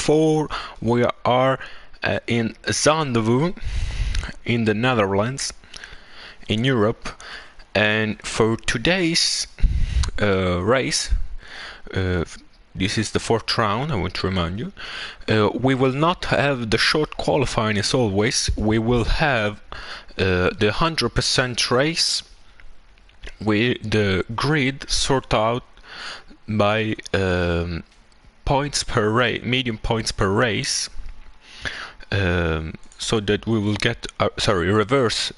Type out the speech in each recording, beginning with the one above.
P4 we are in Zandvoort in the Netherlands, in Europe, and for today's race, this is the fourth round, I want to remind you, we will not have the short qualifying as always. We will have the 100% race with the grid sorted out by points per race, medium points per race, so that we will get reverse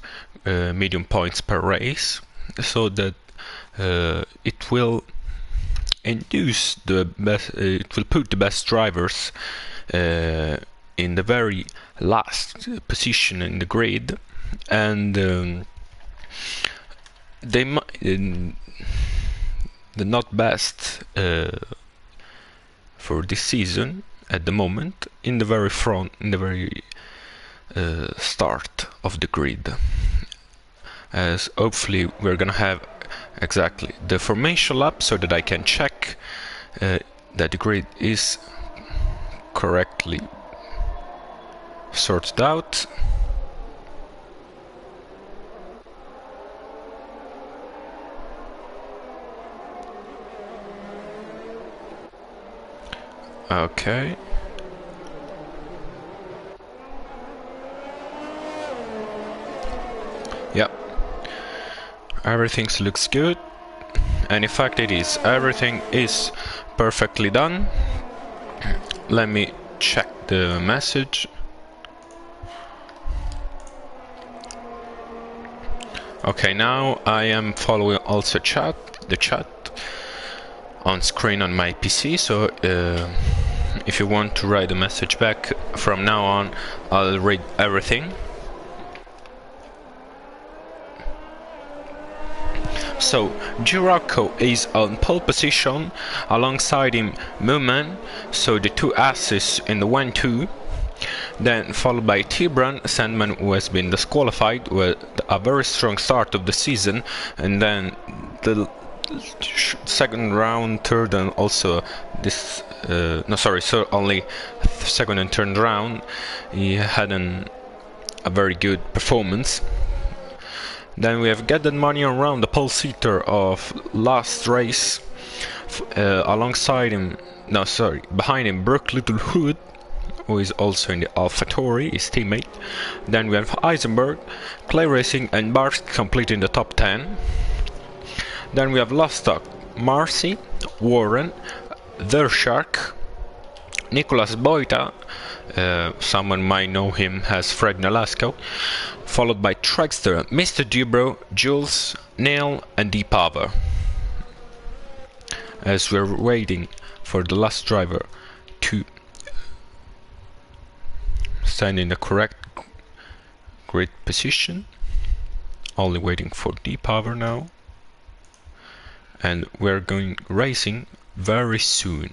medium points per race, so that it will induce the best, it will put the best drivers in the very last position in the grid, and the not best for this season at the moment in the very front, in the very start of the grid, as hopefully we're gonna have exactly the formation lap so that I can check that the grid is correctly sorted out. Okay. Yep. Everything looks good. And in fact it is. Everything is perfectly done. Let me check the message. Okay, now I am following also the chat on screen on my PC, so if you want to write a message back from now on, I'll read everything. So Girocco is on pole position, alongside him Mooman, so the two asses in the 1-2, then followed by Tibran Sandman, who has been disqualified with a very strong start of the season, and then the second round, third, and also this only second and third round he had a very good performance. Then we have Get That Money Around, the pole seater of last race, alongside him, behind him Brooke Littlehood, who is also in the AlphaTauri, his teammate. Then we have Eisenberg, Clay Racing, and Barst completing the top 10. Then we have Lostock, Marcy, Warren, The Shark, Nicolas Boita, someone might know him as Fred Nolasco, followed by Trackster, Mr. Dubrow, Jules, Neil, and Deepaver. As we're waiting for the last driver to stand in the correct grid position, only waiting for Deepaver now. And we're going racing very soon.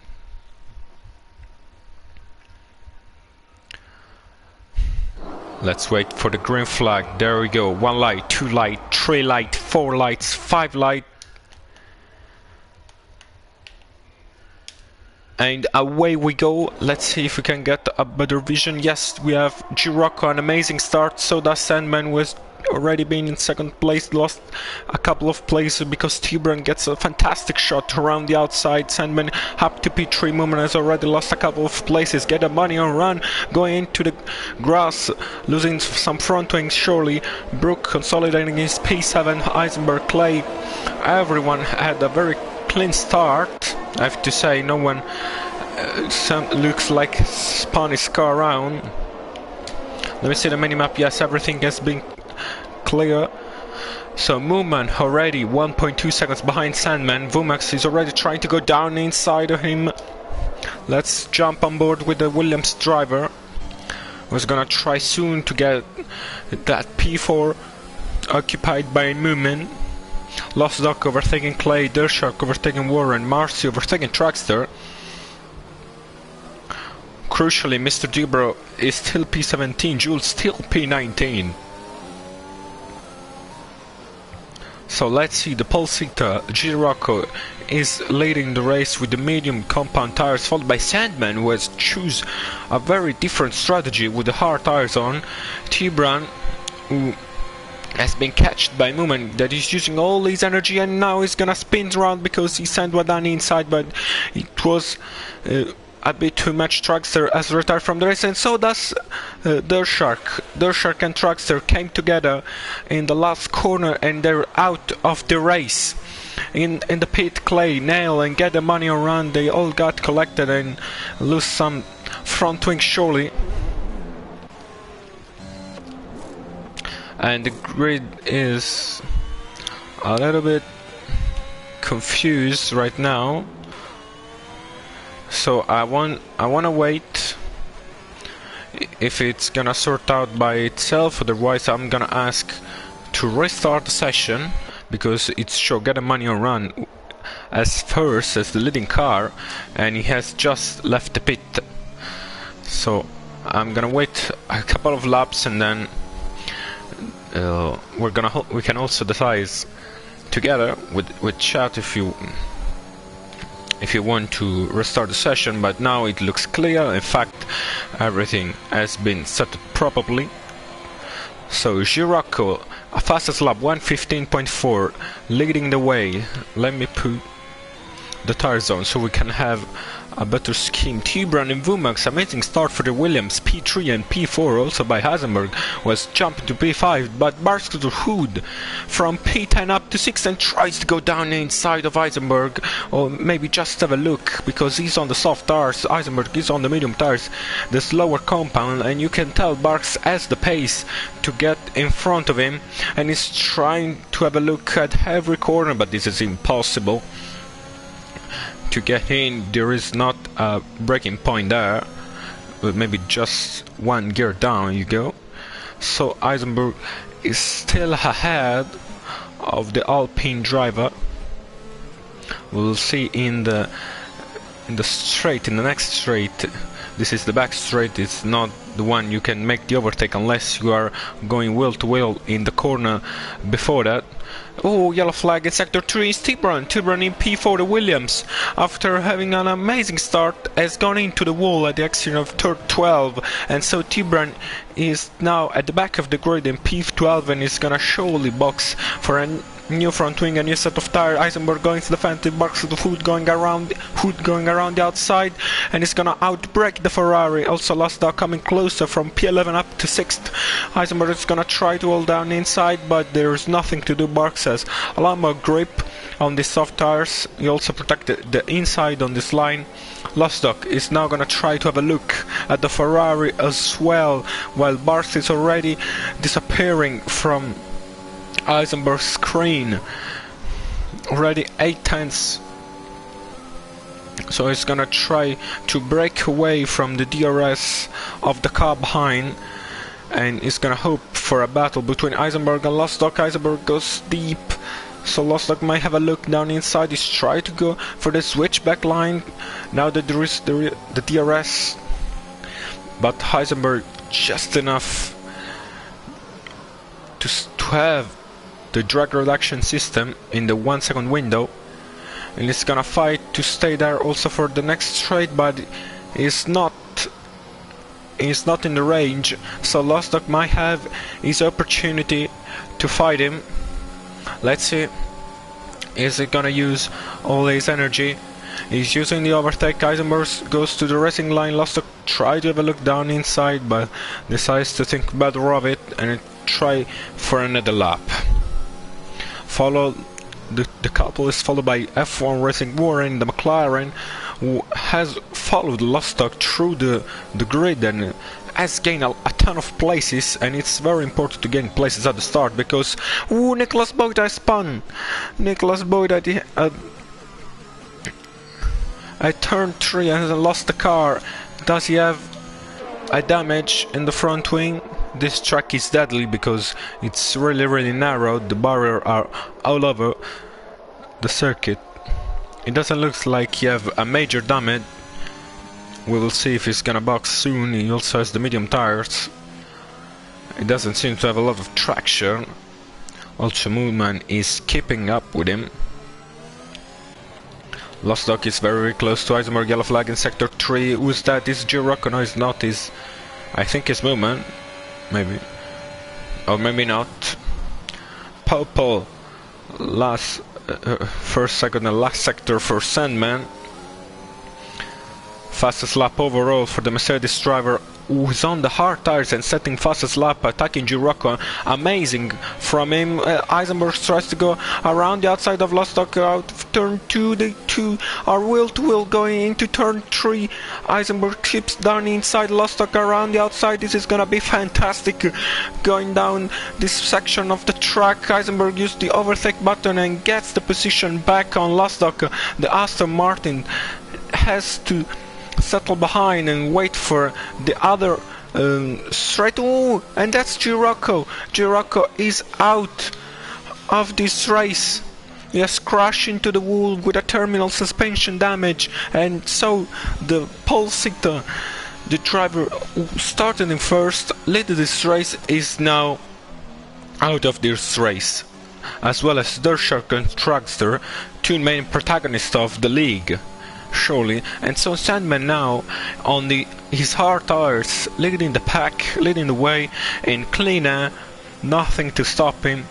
Let's wait for the green flag. There we go. 1 light, 2 light, 3 light, 4 lights, 5 light. And away we go. Let's see if we can get a better vision. Yes, we have Girocco, an amazing start. So does Sandman, who has already been in second place, lost a couple of places because Tibran gets a fantastic shot around the outside. Sandman up to P3. Mooman has already lost a couple of places. Get the money on run, going into the grass, losing some front wings surely. Brook consolidating his P7. Eisenberg, Clay, everyone had a very clean start, I have to say. No one looks like spun his car around. Let me see the minimap. Yes, everything has been clear. So Mooman already 1.2 seconds behind Sandman. Vumax is already trying to go down inside of him. Let's jump on board with the Williams driver, who's gonna try soon to get that P4 occupied by Mooman. Lost Dock overtaking Clay, Dershark overtaking Warren, Marcy overtaking Trackster. Crucially, Mr. Dubrow is still P17, Jules still P19. So let's see, the Pulsita G-Rocco is leading the race with the medium compound tires, followed by Sandman, who has choose a very different strategy with the hard tires on. T-Bran, who has been catched by Moomin, that is using all his energy, and now he's gonna spin around because he sent Wadani inside, but it was a bit too much. Truckster has retired from the race, and so does Dershark. Dershark and Truckster came together in the last corner, and they're out of the race. In the pit, Clay, Nail, and Get the Money around, they all got collected and lose some front wing surely. And the grid is a little bit confused right now. So I wanna wait if it's gonna sort out by itself, otherwise I'm gonna ask to restart the session, because it's sure Get the Money on run as first as the leading car, and he has just left the pit. So I'm gonna wait a couple of laps, and then we can also decide together with chat if you want to restart the session, but now it looks clear. In fact, everything has been set up properly. So G-Rocco, a fastest lap 1:15.4, leading the way. Let me put the tire zone so we can have a better scheme. T-Bran and Vumax, amazing start for the Williams. P3 and P4 also by Heisenberg was jumping to P5, but barks to the hood from P10 up to 6 and tries to go down inside of Heisenberg, or maybe just have a look, because he's on the soft tires, Heisenberg is on the medium tires, the slower compound, and you can tell Barks has the pace to get in front of him, and he's trying to have a look at every corner, but this is impossible. To get in, there is not a braking point there, but maybe just one gear down you go. So Eisenberg is still ahead of the Alpine driver. We'll see in the straight, in the next straight. This is the back straight, it's not the one you can make the overtake unless you are going wheel to wheel in the corner before that. Oh, yellow flag in sector 3 is T-Bran. T-Bran in P4 the Williams, after having an amazing start, has gone into the wall at the exit of turn 12, and so T-Bran is now at the back of the grid in P12 and is gonna surely box for a new front wing, a new set of tire. Eisenberg going to the defensive, box to the Hood going around the outside, and is gonna outbrake the Ferrari. Also Lasda coming closer from P11 up to 6th. Eisenberg is gonna try to hold down inside, but there's nothing to do. Bark says a lot more grip on the soft tires. He also protected the inside on this line. Lostock is now gonna try to have a look at the Ferrari as well, while Barks is already disappearing from Eisenberg's screen. Already 8 tenths. So he's gonna try to break away from the DRS of the car behind, and he's gonna hope for a battle between Eisenberg and Lostock. Eisenberg goes deep, so Lostock might have a look down inside. He's trying to go for the switchback line now that there is the DRS, but Heisenberg just enough to have the drag reduction system in the 1 second window, and he's gonna fight to stay there also for the next straight, but he's not in the range, so Lostock might have his opportunity to fight him. Let's see, is he gonna use all his energy? He's using the overtake. Eisenberg goes to the racing line. Lostock tries to have a look down inside, but decides to think better of it and try for another lap. The couple is followed by F1 Racing Warren, the McLaren, who has followed Lostock through the grid and has gained a ton of places, and it's very important to gain places at the start, because Nicholas Boyd spun. Nicholas Boyd at turn 3 and lost the car. Does he have a damage in the front wing? This track is deadly because it's really narrow. The barriers are all over the circuit. It doesn't look like he have a major damage. We will see if he's gonna box soon. He also has the medium tires. It doesn't seem to have a lot of traction. Also Moonman is keeping up with him. Lost Dog is very close to Heisenberg. Yellow flag in sector 3. Who's that? Is G-Rock? No, it's not. I think it's Moonman. Maybe. Or maybe not. Popo. Last, first, second, and last sector for Sandman. Fastest lap overall for the Mercedes driver, who's on the hard tires and setting fastest lap, attacking G-Rocco. Amazing from him. Heisenberg tries to go around the outside of Lost Dog out of turn 2. The two are wheel to wheel going into turn 3. Heisenberg chips down inside Lost Dog around the outside. This is gonna be fantastic. Going down this section of the track, Heisenberg used the overtake button and gets the position back on Lost Dog. The Aston Martin has to settle behind and wait for the other straight. Oh, and that's G-Rocco. G-Rocco is out of this race. He has crashed into the wall with a terminal suspension damage, and so the pole sitter, the driver who started in first, led this race, is now out of this race, as well as Dershark and Dragster, two main protagonists of the league. Surely, and so Sandman now on his hard tires, leading the pack, leading the way in clean air, nothing to stop him,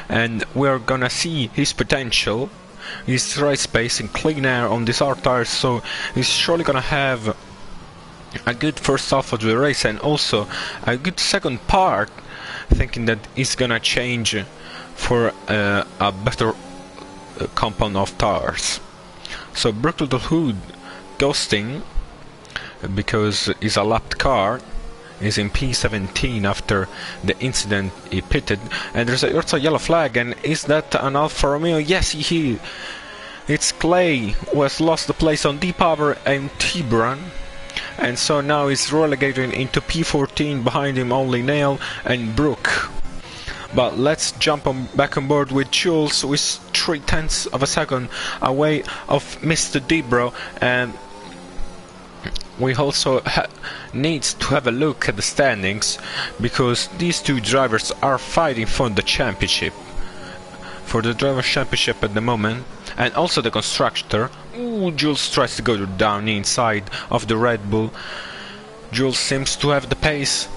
and we're gonna see his potential, his race pace in clean air on these hard tires. So he's surely gonna have a good first half of the race and also a good second part, thinking that he's gonna change for a better compound of tires. So Brook Little Hood ghosting because he's a lapped car, is in P17 after the incident he pitted, and there's also a yellow flag. And is that an Alfa Romeo? Yes, it's Clay who has lost the place on D-Power and T-Brun, and so now he's relegating into P14. Behind him only Nail and Brook. But let's jump back on board with Jules, who is 0.3 of a second away of Mr. Debro, and we also need to have a look at the standings, because these two drivers are fighting for the championship, for the driver's championship at the moment, and also the constructor. Ooh, Jules tries to go down inside of the Red Bull. Jules seems to have the pace.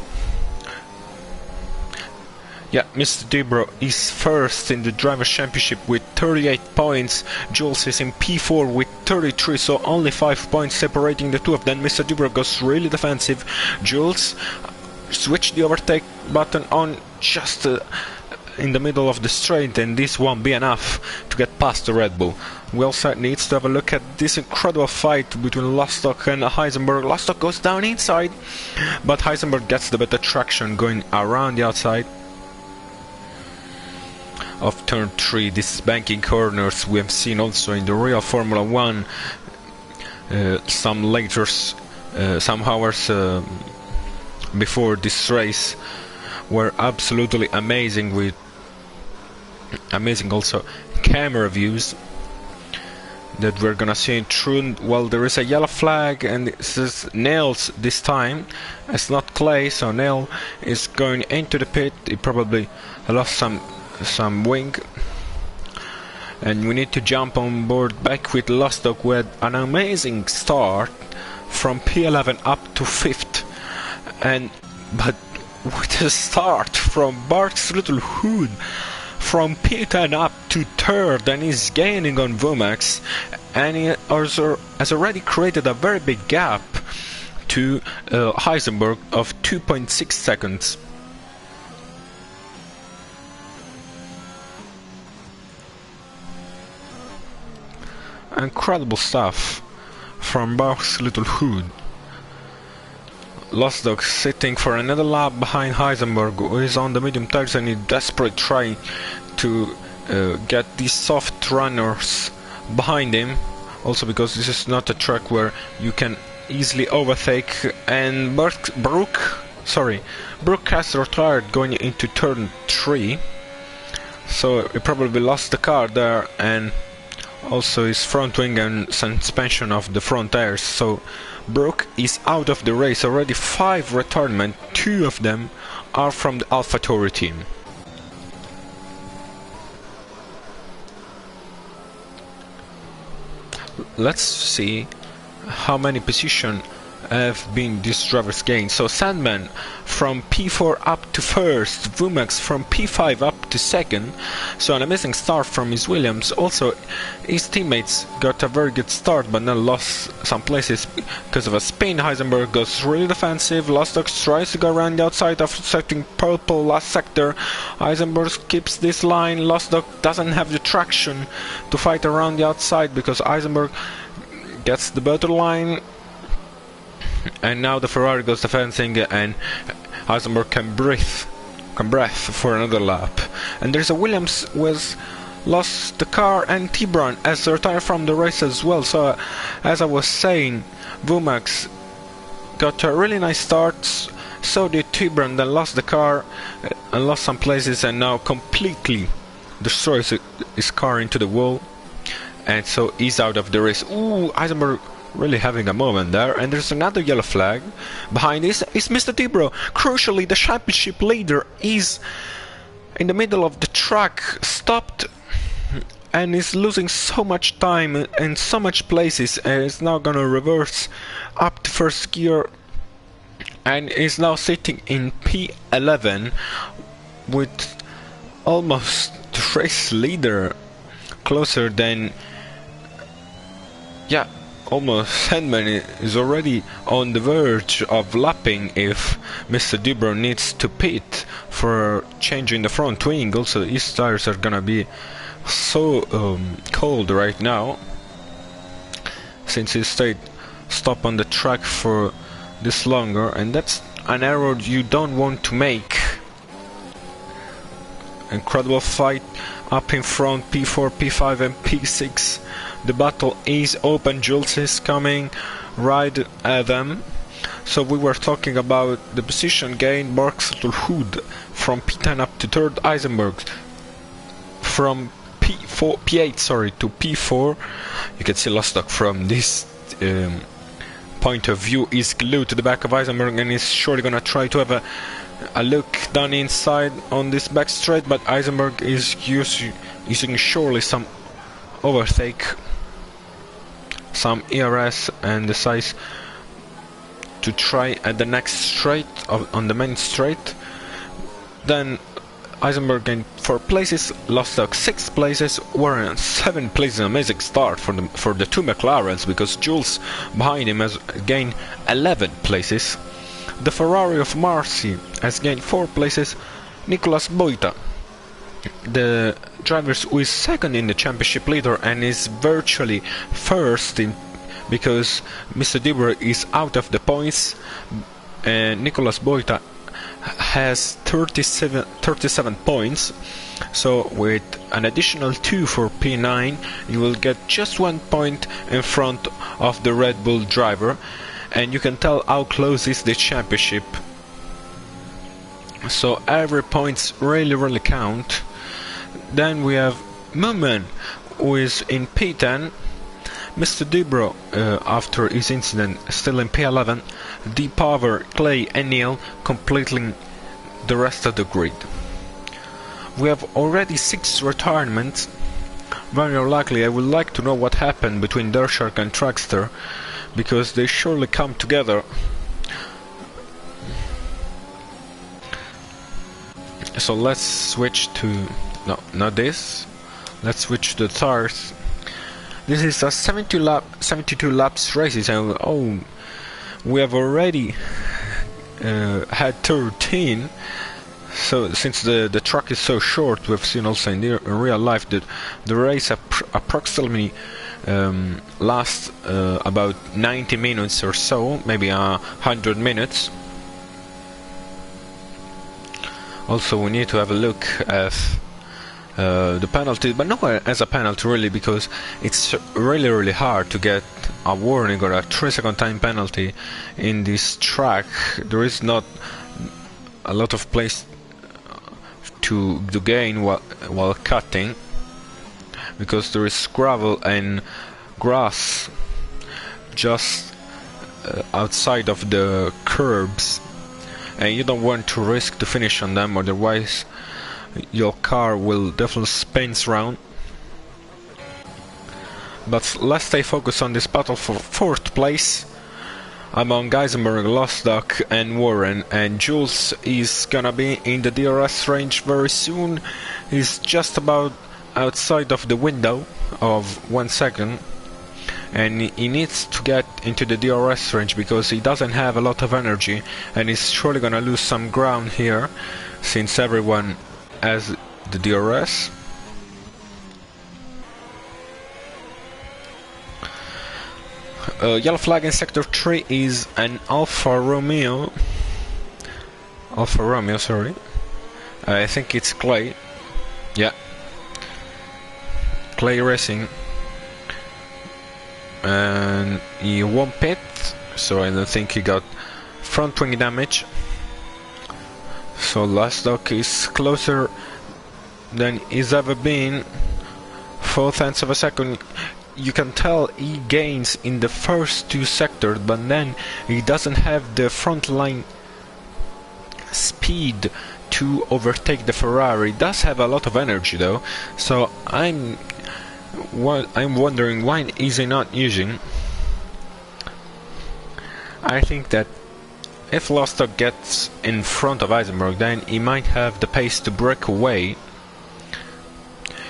Yeah, Mr. Debro is first in the Drivers' Championship with 38 points. Jules is in P4 with 33, so only 5 points separating the two of them. Mr. Debro goes really defensive. Jules switched the overtake button on just in the middle of the straight, and this won't be enough to get past the Red Bull. We also need to have a look at this incredible fight between Lost Dog and Heisenberg. Lost Dog goes down inside, but Heisenberg gets the better traction going around the outside of turn 3. These banking corners we have seen also in the real Formula 1 some hours before this race were absolutely amazing, with amazing also camera views that we're gonna see in true. Well, there is a yellow flag and it says Nails this time. It's not Clay, so Nail is going into the pit. He probably lost some wing, and we need to jump on board back with Lost Dog with an amazing start from P11 up to 5th, but with a start from Bart's Little Hood from P10 up to 3rd, and he's gaining on Vumax, and he also has already created a very big gap to Heisenberg of 2.6 seconds. Incredible stuff from Bart's Little Hood. Lost Dog sitting for another lap behind Heisenberg, who is on the medium tires and is desperately trying to get these soft runners behind him. Also because this is not a track where you can easily overtake, and Brook has retired going into turn 3, so he probably lost the car there, and also his front wing and suspension of the front tires. So Brook is out of the race. Already 5 retirement, 2 of them are from the AlphaTauri team. let's see how many positions have been these drivers gained. So Sandman from P4 up to first, Vumax from P5 up to second, so an amazing start from his Williams. Also his teammates got a very good start but then lost some places because of a spin. Heisenberg goes really defensive, Lostdog tries to go around the outside of setting purple last sector. Heisenberg keeps this line, Lostdog doesn't have the traction to fight around the outside because Heisenberg gets the better line. And now the Ferrari goes defending and Heisenberg can breathe for another lap. And there's a Williams who has lost the car, and T-Brown has retired from the race as well. So as I was saying, Vumax got a really nice start, so did T-Brown, then lost the car and lost some places and now completely destroys his car into the wall. And so he's out of the race. Ooh, Heisenberg really having a moment there, and there's another yellow flag. Behind this is Mr. Debro. Crucially, the championship leader is in the middle of the track, stopped, and is losing so much time and so much places, and is now gonna reverse up to first gear, and is now sitting in P11 with almost the race leader closer than, yeah, almost. Sandman is already on the verge of lapping if Mr. Dubrow needs to pit for changing the front wing. Also, his tires are gonna be so cold right now since he stayed stop on the track for this longer, and that's an error you don't want to make. Incredible fight up in front, P4, P5 and P6. The battle is open, Jules is coming right at them. So we were talking about the position gain, Borxel Hood from P10 up to third, Heisenberg from P8 to P4. You can see Lostdog from this point of view is glued to the back of Heisenberg and is surely gonna try to have a look down inside on this back straight, but Heisenberg is using surely some overtake, some ERS, and decides to try at the next straight on the main straight. Then Heisenberg gained 4 places, Lostdog 6 places, Warren 7 places. An amazing start for the two McLarens, because Jules behind him has gained 11 places. The Ferrari of Marcy has gained 4 places. Nicolas Boita, the driver who is second in the championship leader and is virtually first in, because Mr. Dibber is out of the points, and Nicolas Boita has 37 points. So with an additional 2 for P9, you will get just 1 point in front of the Red Bull driver, and you can tell how close is the championship. So every points really count. Then we have Moomin, who is in P10. Mr. Dubrow, after his incident, still in P11. D-Power, Clay and Neil completing the rest of the grid. We have already 6 retirements. Very likely I would like to know what happened between Dershark and Trackster, because they surely come together. So let's switch to... no, not this. Let's switch to the tires. This is a 72 laps races, and oh, we have already had 13. So since the track is so short, we've seen also in real life that the race approximately lasts about 90 minutes or so, maybe 100 minutes. Also, we need to have a look at the penalty, but not as a penalty really, because it's really hard to get a warning or a 3-second time penalty in this track. There is not a lot of place to gain while cutting, because there is gravel and grass just outside of the curbs, and you don't want to risk to finish on them, otherwise your car will definitely spin around. But let's stay focused on this battle for 4th place among Eisenberg, Lostock and Warren, and Jules is gonna be in the DRS range very soon. He's just about outside of the window of 1 second, and he needs to get into the DRS range because he doesn't have a lot of energy, and he's surely gonna lose some ground here since everyone has the DRS. Yellow flag in sector 3 is an Alfa Romeo, sorry. I think it's Clay. Yeah, Clay Racing, and he won't pit, so I don't think he got front wing damage. So Lostock is closer than he's ever been. 4/10 of a second. You can tell he gains in the first 2 sectors, but then he doesn't have the front line speed to overtake the Ferrari. He does have a lot of energy though, so I'm wondering why is he not using. I think that if Lostock gets in front of Eisenberg, then he might have the pace to break away.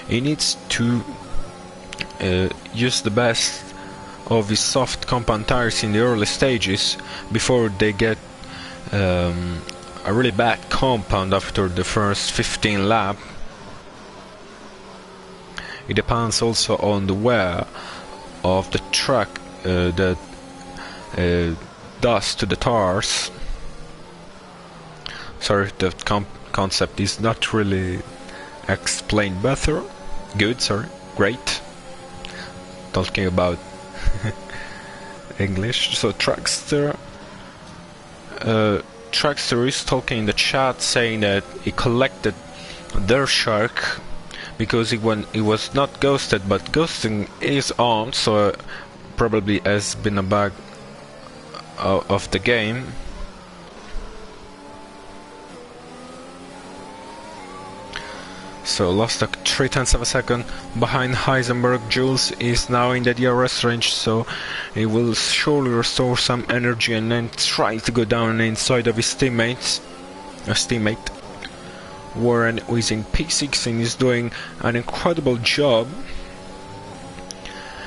He needs to use the best of his soft compound tires in the early stages before they get a really bad compound after the first 15 lap. It depends also on the wear of the track that does to the tires. Sorry, the concept is not really explained better. Good, sorry, great. Talking about English. So Trackster is talking in the chat saying that he collected their shark because he was not ghosted, but ghosting is on, so probably has been a bug of the game. So Lostock 3/10 of a second behind Heisenberg. Jules is now in the DRS range, so he will surely restore some energy and then try to go down inside of his teammate. Warren is in P6 and is doing an incredible job,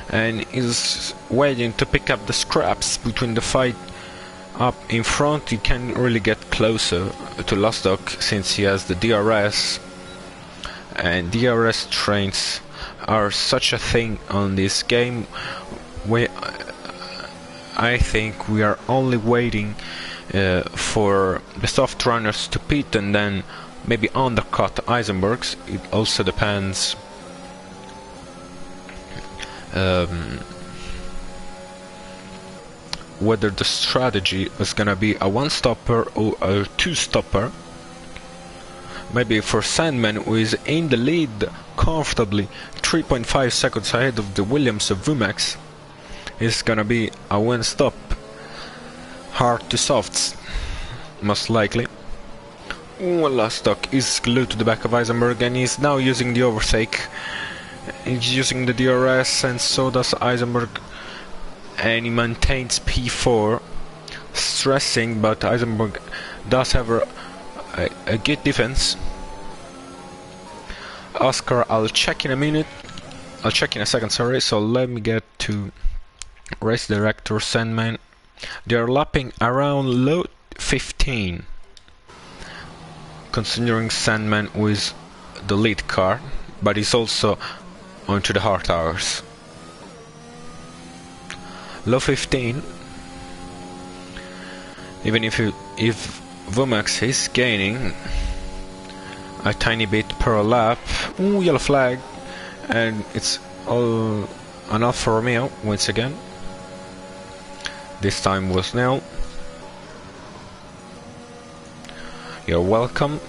and is waiting to pick up the scraps between the fight. Up in front, he can really get closer to Lostock since he has the DRS. And DRS trains are such a thing on this game. I think we are only waiting for the soft runners to pit and then maybe undercut Eisenberg's. It also depends whether the strategy is gonna be a one-stopper or a two-stopper. Maybe for Sandman, who is in the lead comfortably 3.5 seconds ahead of the Williams of Vumax, is gonna be a one-stop hard to softs, most likely. Lostock is glued to the back of Eisenberg and is now using the overtake. He's using the DRS and so does Eisenberg, and he maintains P4, stressing, but Eisenberg does have a good defense. Oscar, I'll check in a second, sorry, so let me get to race director Sandman. They're lapping around low 15, considering Sandman with the lead car, but he's also onto the hard hours. Low 15, even if Vumax is gaining a tiny bit per lap. Ooh, yellow flag, and it's all an Alfa Romeo once again. This time was nil. You're welcome.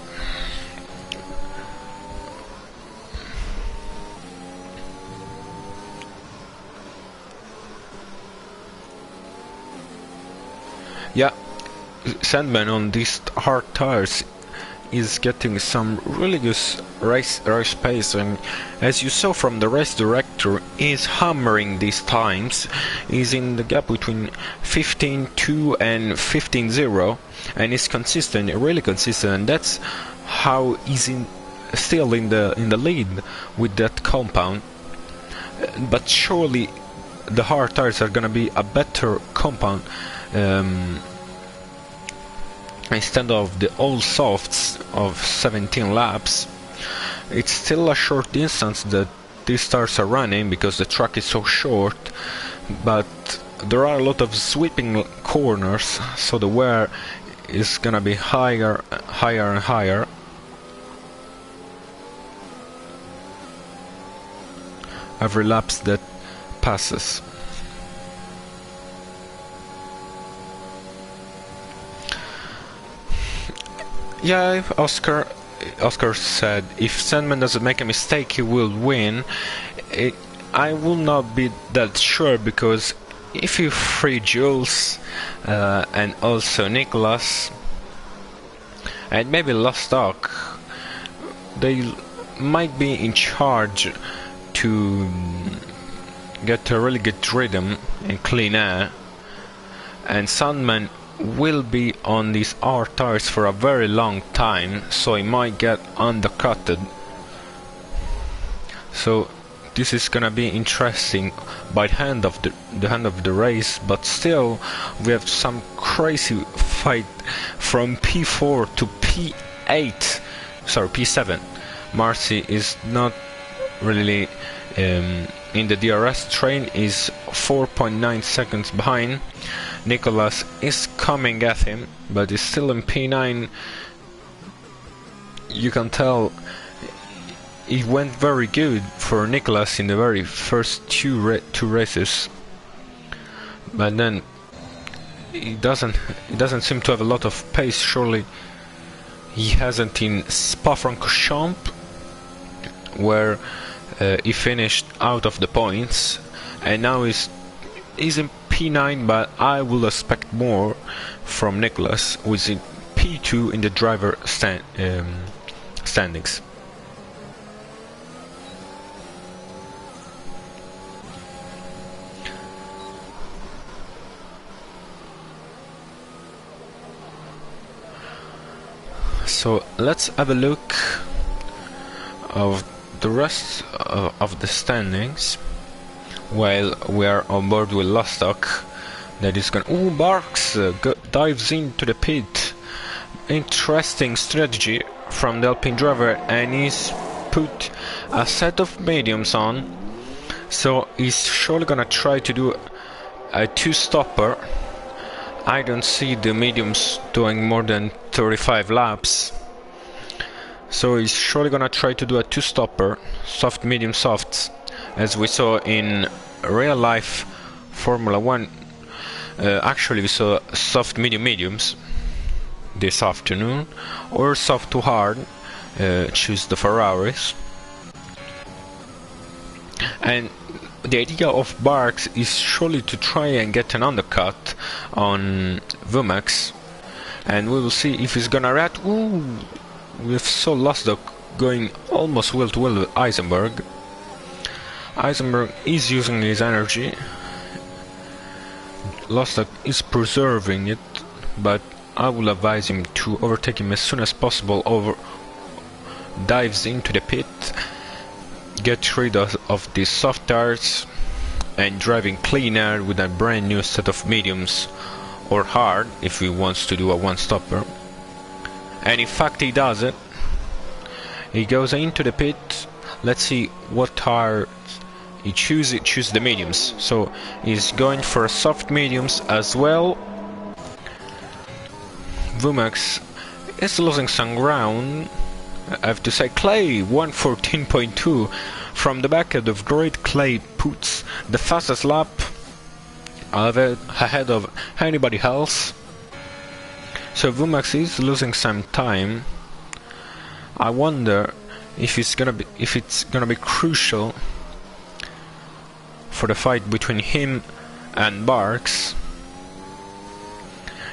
Yeah, Sandman on these hard tires is getting some really good race pace, and as you saw from the race director, is hammering these times. Is in the gap between 15.2 and 15.0, and is consistent, really consistent, and that's how he's still in the lead with that compound. But surely the hard tires are gonna be a better compound instead of the old softs of 17 laps. It's still a short distance that these tires are running because the track is so short, but there are a lot of sweeping corners, so the wear is gonna be higher and higher. Every lap that passes. Yeah, Oscar said if Sandman doesn't make a mistake, he will win. I will not be that sure, because if you free Jules and also Nicholas and maybe Lostock, they might be in charge to get a really good rhythm and clean air, and Sandman will be on these R tires for a very long time, so he might get undercutted. So this is gonna be interesting by the end of the race, but still we have some crazy fight from P4 to P7. Marcy is not really in the DRS train, is 4.9 seconds behind. Nicholas is coming at him, but is still in P9. You can tell it went very good for Nicholas in the very first two races, but then he doesn't seem to have a lot of pace. Surely he hasn't in Spa-Francorchamps, where he finished out of the points, and now he's in P9, but I will expect more from Nicholas, who is in P2 in the driver standings. So let's have a look of the rest of the standings while we are on board with Lostock. That is gonna... Ooh, Barks dives into the pit. Interesting strategy from the Alpine driver, and he's put a set of mediums on, so he's surely gonna try to do a two-stopper. I don't see the mediums doing more than 35 laps, so he's surely gonna try to do a two-stopper, soft, medium, softs, as we saw in real life Formula 1. Actually we saw soft, medium, mediums this afternoon, or soft to hard, choose the Ferraris. And the idea of Barks is surely to try and get an undercut on Vumax, and we will see if he's gonna react. Ooh, we've so Lostock going almost wheel to wheel with Eisenberg. Eisenberg is using his energy. Lostock is preserving it, but I will advise him to overtake him as soon as possible. Dives into the pit, get rid of these soft tires, and driving clean air with a brand new set of mediums, or hard if he wants to do a one-stopper. And in fact he does it. He goes into the pit. Let's see what tire he chooses the mediums, so he's going for soft mediums as well. Vumax is losing some ground, I have to say. Clay 114.2 from the back end of Great. Clay puts the fastest lap ahead of anybody else, so Vumax is losing some time. I wonder if it's gonna be crucial for the fight between him and Barks.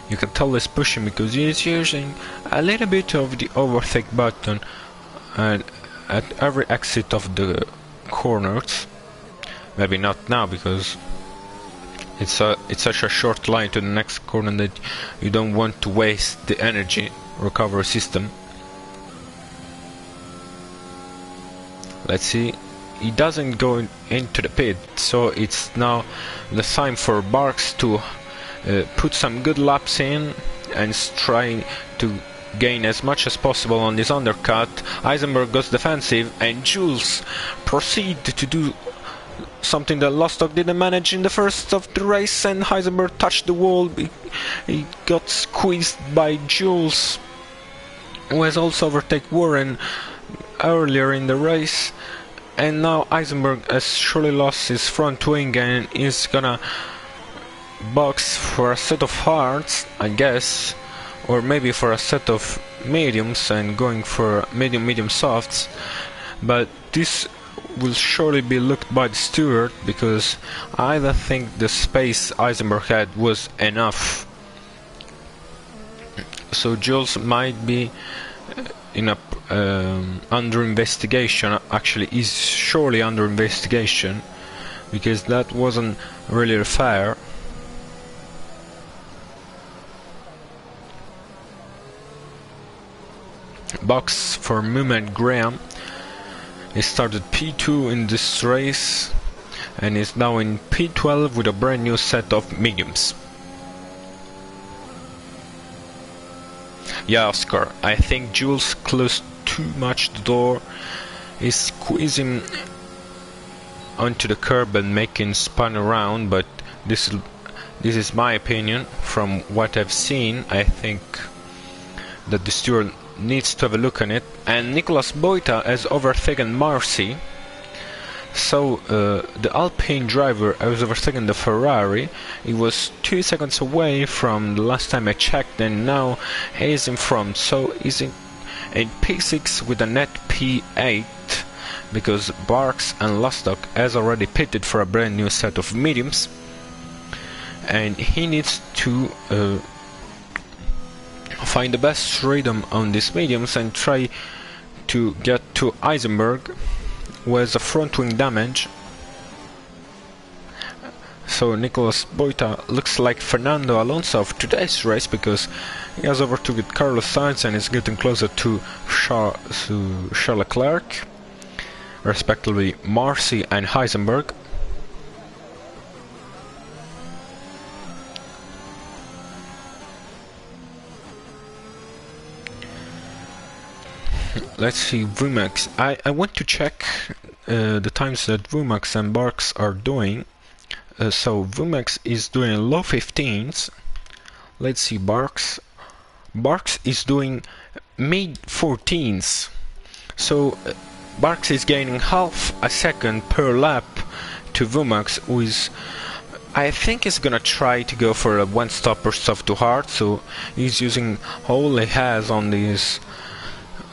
You can tell he's pushing because he's using a little bit of the overtake button and at every exit of the corners. Maybe not now because it's such a short line to the next corner that you don't want to waste the energy recovery system. Let's see, he doesn't go into the pit, so it's now the time for Barks to put some good laps in and try to gain as much as possible on this undercut. Eisenberg goes defensive and Jules proceed to do something that Lustig didn't manage in the first of the race, and Heisenberg touched the wall. He got squeezed by Jules, who has also overtaken Warren earlier in the race, and now Eisenberg has surely lost his front wing and is gonna box for a set of hards, I guess, or maybe for a set of mediums and going for medium softs, but this will surely be looked by the steward because I don't think the space Eisenberg had was enough. So Jules might be in a under investigation. Actually, is surely under investigation because that wasn't really fair. Box for Moomin Graham. He started P2 in this race and is now in P12 with a brand new set of mediums. Yeah, Oscar, I think Jules closed too much the door. He's squeezing onto the curb and making spin around, but this is my opinion. From what I've seen, I think that the steward needs to have a look on it. And Nicolas Boita has overtaken Marcy, so the Alpine driver has overtaken the Ferrari. He was 2 seconds away from the last time I checked, and now he's in front, so he's in P6 with a net P8 because Barks and Lustig has already pitted for a brand new set of mediums, and he needs to find the best rhythm on these mediums and try to get to Eisenberg, who has a front wing damage. So Nicolas Boita looks like Fernando Alonso of today's race because he has overtaken Carlos Sainz and is getting closer to Charles Leclerc, respectively Marcy and Heisenberg. Let's see, Vumax. I want to check the times that Vumax and Barks are doing. So Vumax is doing low 15s. Let's see, Barks is doing mid 14s. So Barks is gaining half a second per lap to Vumax, who is, I think, is gonna try to go for a one stopper soft to hard. So he's using all he has on these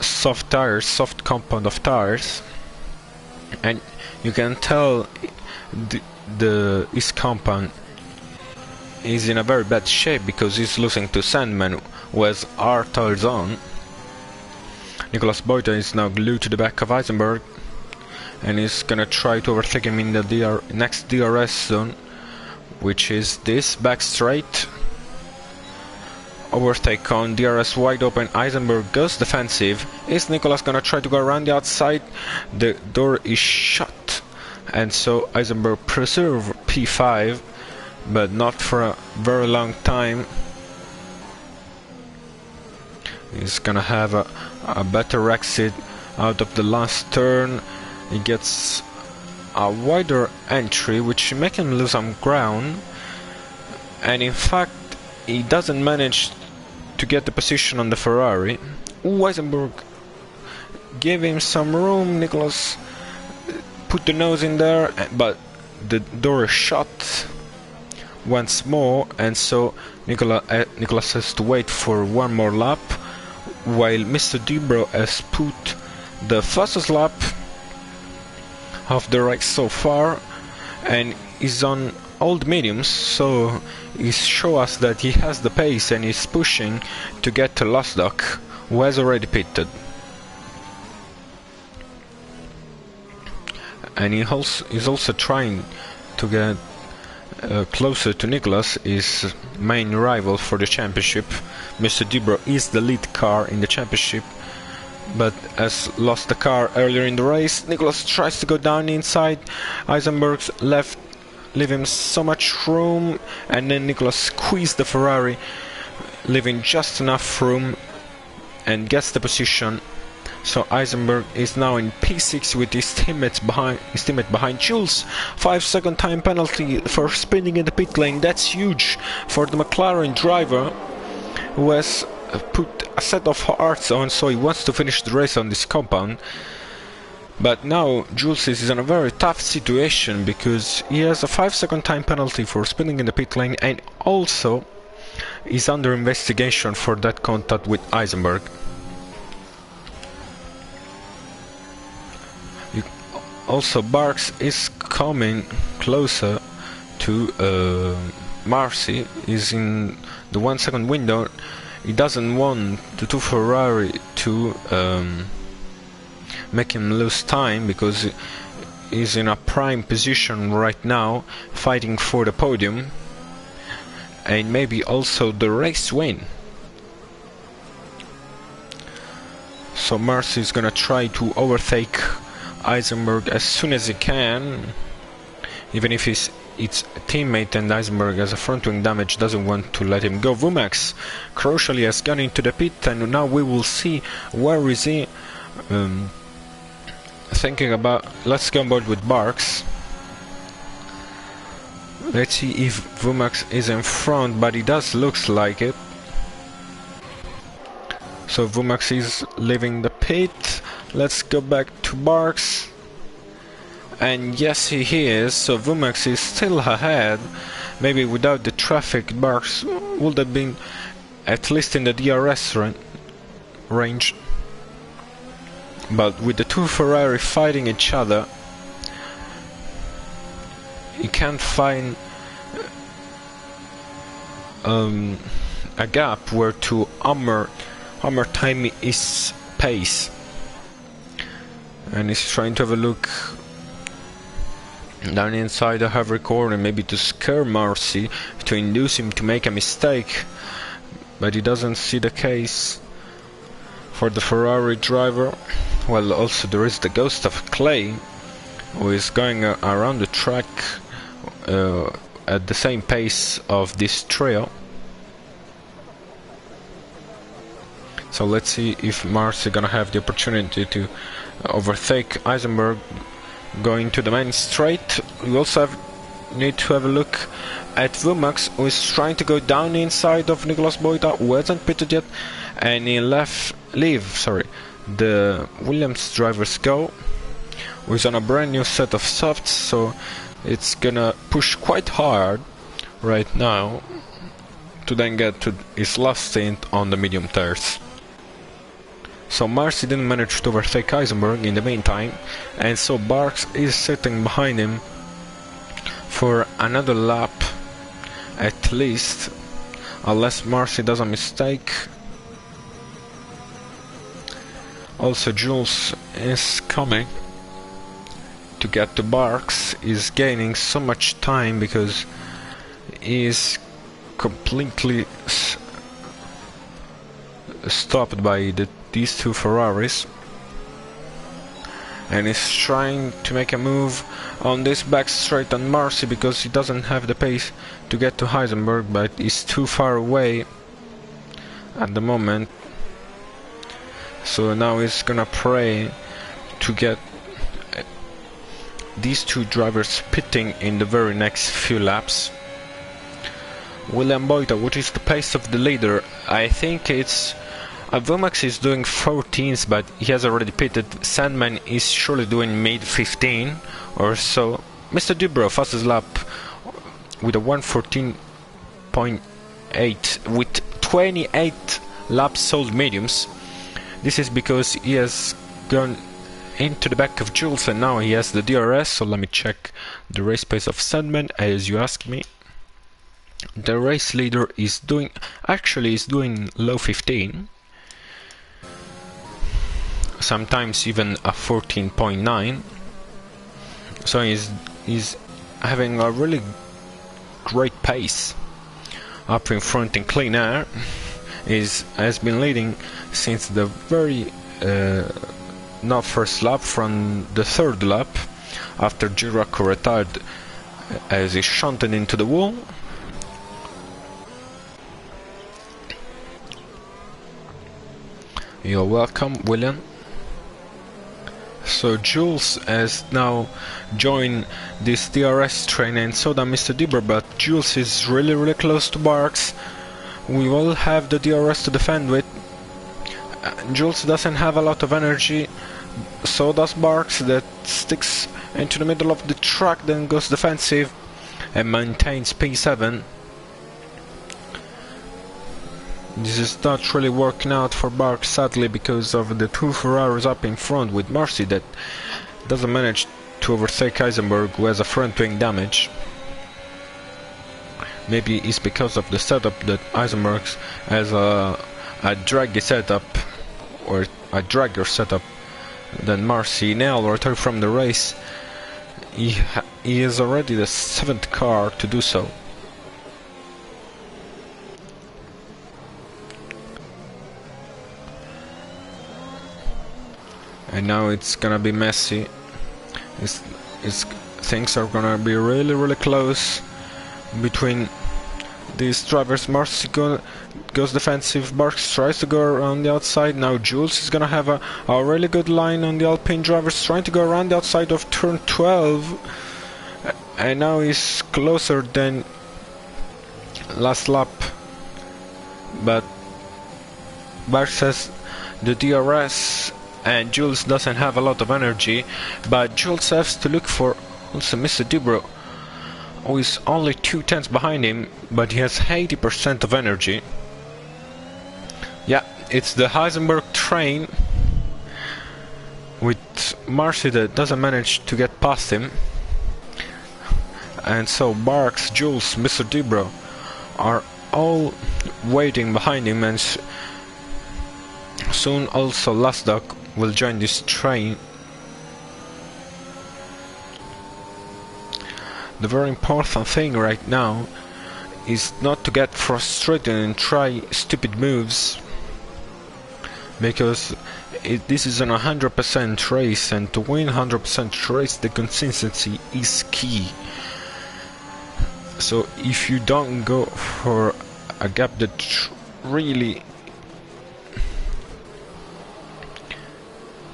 soft tires, soft compound of tires, and you can tell his compound is in a very bad shape because he's losing to Sandman, who has hard tires on. Nicolas Boita is now glued to the back of Eisenberg and is gonna try to overtake him in the next DRS zone, which is this back straight. Overtake on DRS wide open. Eisenberg goes defensive. Is Nicolas gonna try to go around the outside? The door is shut, and so Eisenberg preserve P5, but not for a very long time. He's gonna have a better exit out of the last turn. He gets a wider entry, which makes him lose some ground, and in fact he doesn't manage to get the position on the Ferrari. Eisenberg gave him some room. Nicolas put the nose in there, but the door is shut once more, and so Nicolas has to wait for one more lap, while Mr. Debro has put the fastest lap of the race so far and is on old mediums, so he shows us that he has the pace and is pushing to get to Lusdok, who has already pitted. And he is also trying to get closer to Nicholas, his main rival for the championship. Mr. Dubrow is the lead car in the championship, but has lost the car earlier in the race. Nicholas tries to go down inside. Eisenberg's left leave him so much room, and then Nicholas squeezed the Ferrari, leaving just enough room, and gets the position. So Eisenberg is now in P6 with his teammate behind Jules. 5-second time penalty for spinning in the pit lane. That's huge for the McLaren driver, who has put a set of hearts on, so he wants to finish the race on this compound. But now Jules is in a very tough situation because he has a 5-second time penalty for spinning in the pit lane, and also is under investigation for that contact with Eisenberg. Also, Barks is coming closer to Marcy. He's in the 1 second window. He doesn't want the two Ferrari to make him lose time, because he's in a prime position right now, fighting for the podium and maybe also the race win. So Marcy is gonna try to overtake Eisenberg as soon as he can, even if its teammate and Eisenberg as a front wing damage doesn't want to let him go. Vumax crucially has gone into the pit, and now we will see where is he thinking about. Let's go on board with Barks. Let's see if Vumax is in front, but it does looks like it. So Vumax is leaving the pit. Let's go back to Barks. And yes, he is. So Vumax is still ahead. Maybe without the traffic, Barks would have been at least in the DRS range. But with the two Ferrari fighting each other, he can't find a gap where to hammer time his pace. And he's trying to have a look down inside the every corner, maybe to scare Marcy, to induce him to make a mistake, but he doesn't see the case for the Ferrari driver. Well, also there is the ghost of Clay, who is going around the track at the same pace of this trio. So let's see if Marcy gonna have the opportunity to overtake Eisenberg going to the main straight. We also need to have a look at Vumax, who is trying to go down inside of Nicolas Boita, who hasn't pitted yet, and he leave the Williams drivers go, who is on a brand new set of softs, so it's gonna push quite hard right now to then get to his last stint on the medium tires. So Marcy didn't manage to overtake Eisenberg in the meantime, and so Barks is sitting behind him for another lap at least, unless Marcy does a mistake. Also Jules is coming to get to Barks, is gaining so much time because he is completely stopped by these two Ferraris, and is trying to make a move on this back straight on Marcy because he doesn't have the pace to get to Heisenberg, but he's too far away at the moment. So now he's gonna pray to get these two drivers pitting in the very next few laps. William Boita, what is the pace of the leader? I think it's Vumax is doing 14s, but he has already pitted. Sandman is surely doing mid 15 or so. Mr. Dubrow, fastest lap with a 1:14.8 with 28 laps sold mediums. This is because he has gone into the back of Jules, and now he has the DRS. So let me check the race pace of Sandman, as you asked me. The race leader is doing low 15, sometimes even a 14.9. So he's having a really great pace up in front in clean air. Has been leading since the very not first lap, from the third lap, after Jiraco retired as he shunted into the wall. You're welcome, William. So Jules has now joined this DRS train, and so does Mr. Dibber, but Jules is really close to Barks. We all have the DRS to defend with. Jules doesn't have a lot of energy, so does Barks, that sticks into the middle of the track, then goes defensive and maintains P7. This is not really working out for Barks, sadly, because of the two Ferraris up in front with Marcy that doesn't manage to overtake Eisenberg, who has a front wing damage. Maybe it's because of the setup that Eisenberg has a draggy setup, or a dragger setup, than Marcy. Now retired from the race. He is already the 7th car to do so. And now it's gonna be messy. Things are gonna be really close between these drivers. Marcy goes defensive, Barks tries to go around the outside. Now Jules is gonna have a really good line on the Alpine drivers, trying to go around the outside of turn 12, and now he's closer than last lap, but Barks has the DRS and Jules doesn't have a lot of energy, but Jules has to look for also Mr. Dibro, who is only 2/10 behind him, but he has 80% of energy. Yeah, it's the Heisenberg train with Marcy that doesn't manage to get past him. And so Barks, Jules, Mr. Dibro are all waiting behind him, and soon also Lasdog will join this train. The very important thing right now is not to get frustrated and try stupid moves, because this is an 100% race, and to win 100% race the consistency is key. So if you don't go for a gap that really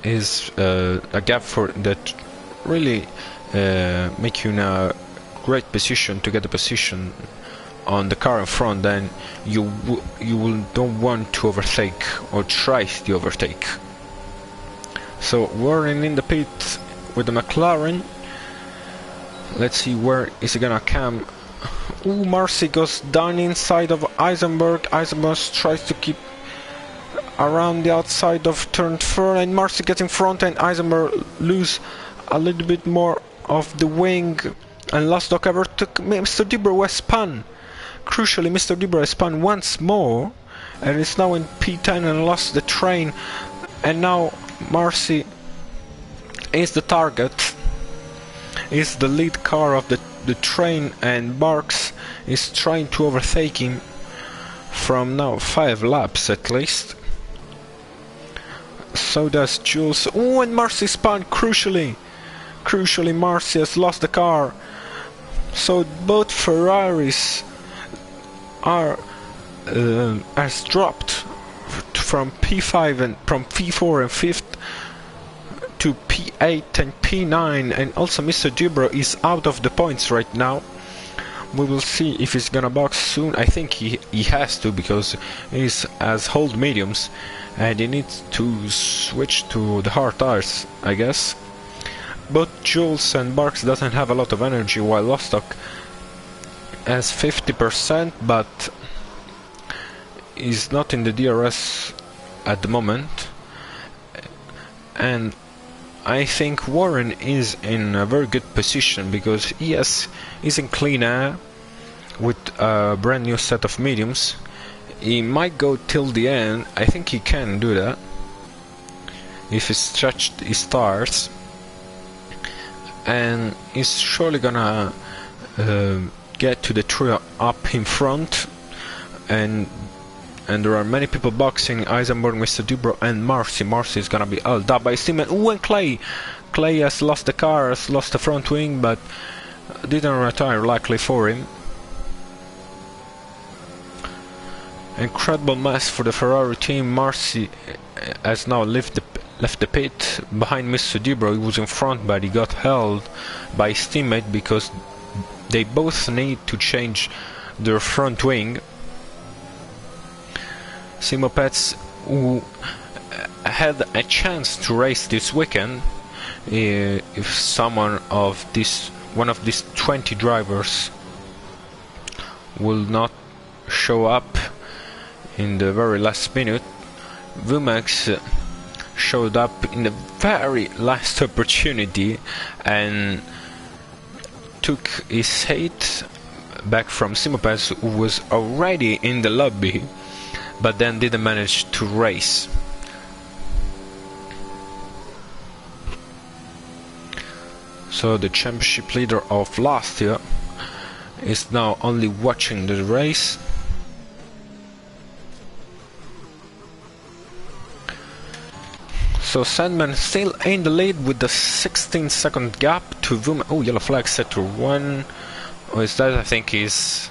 is a gap for that really make you in a great position to get a position on the car in front, then you will don't want to overtake or try to overtake. So Warren in the pit with the McLaren. Let's see where is he gonna come. Ooh, Marcy goes down inside of Eisenberg. Eisenberg tries to keep around the outside of turn 4, and Marcy gets in front, and Eisenberg lose a little bit more of the wing, and Lasdog overtook Mr. Dibber, was spun. Crucially, Mr. Dibber has spun once more, and is now in P10 and lost the train, and now Marcy is the target, is the lead car of the train, and Barks is trying to overtake him from now 5 laps at least. So does Jules. Oh, and Marcy spun crucially. Crucially, Marcy has lost the car. So both Ferraris are has dropped from P5 and from P4 and 5th to P8 and P9, and also Mr. Dubro is out of the points right now. We will see if he's gonna box soon. I think he has to, because he's as hold mediums and he needs to switch to the hard tires, I guess. Both Jules and Barks doesn't have a lot of energy, while Lasdog has 50%, but is not in the DRS at the moment. And I think Warren is in a very good position because yes, he's in clean air with a brand new set of mediums. He might go till the end. I think he can do that if he stretched his stars, and he's surely gonna get to the trio up in front, and there are many people boxing: Eisenberg, Mr. Dubrow, and Marcy. Marcy is gonna be held up by Steeman. Ooh, and Clay! Clay has lost the car, has lost the front wing, but didn't retire, likely for him. Incredible mess for the Ferrari team. Marcy has now left the pit behind Mr. Dubrow. He was in front, but he got held by his teammate because they both need to change their front wing. Simopets, who had a chance to race this weekend, if one of these 20 drivers will not show up in the very last minute. Vumax showed up in the very last opportunity and took his seat back from Simopets, who was already in the lobby, but then didn't manage to race. So the championship leader of last year is now only watching the race. So Sandman still in the lead with the 16-second gap to Vumax. Oh, yellow flag set to 1. Or is that, I think, is...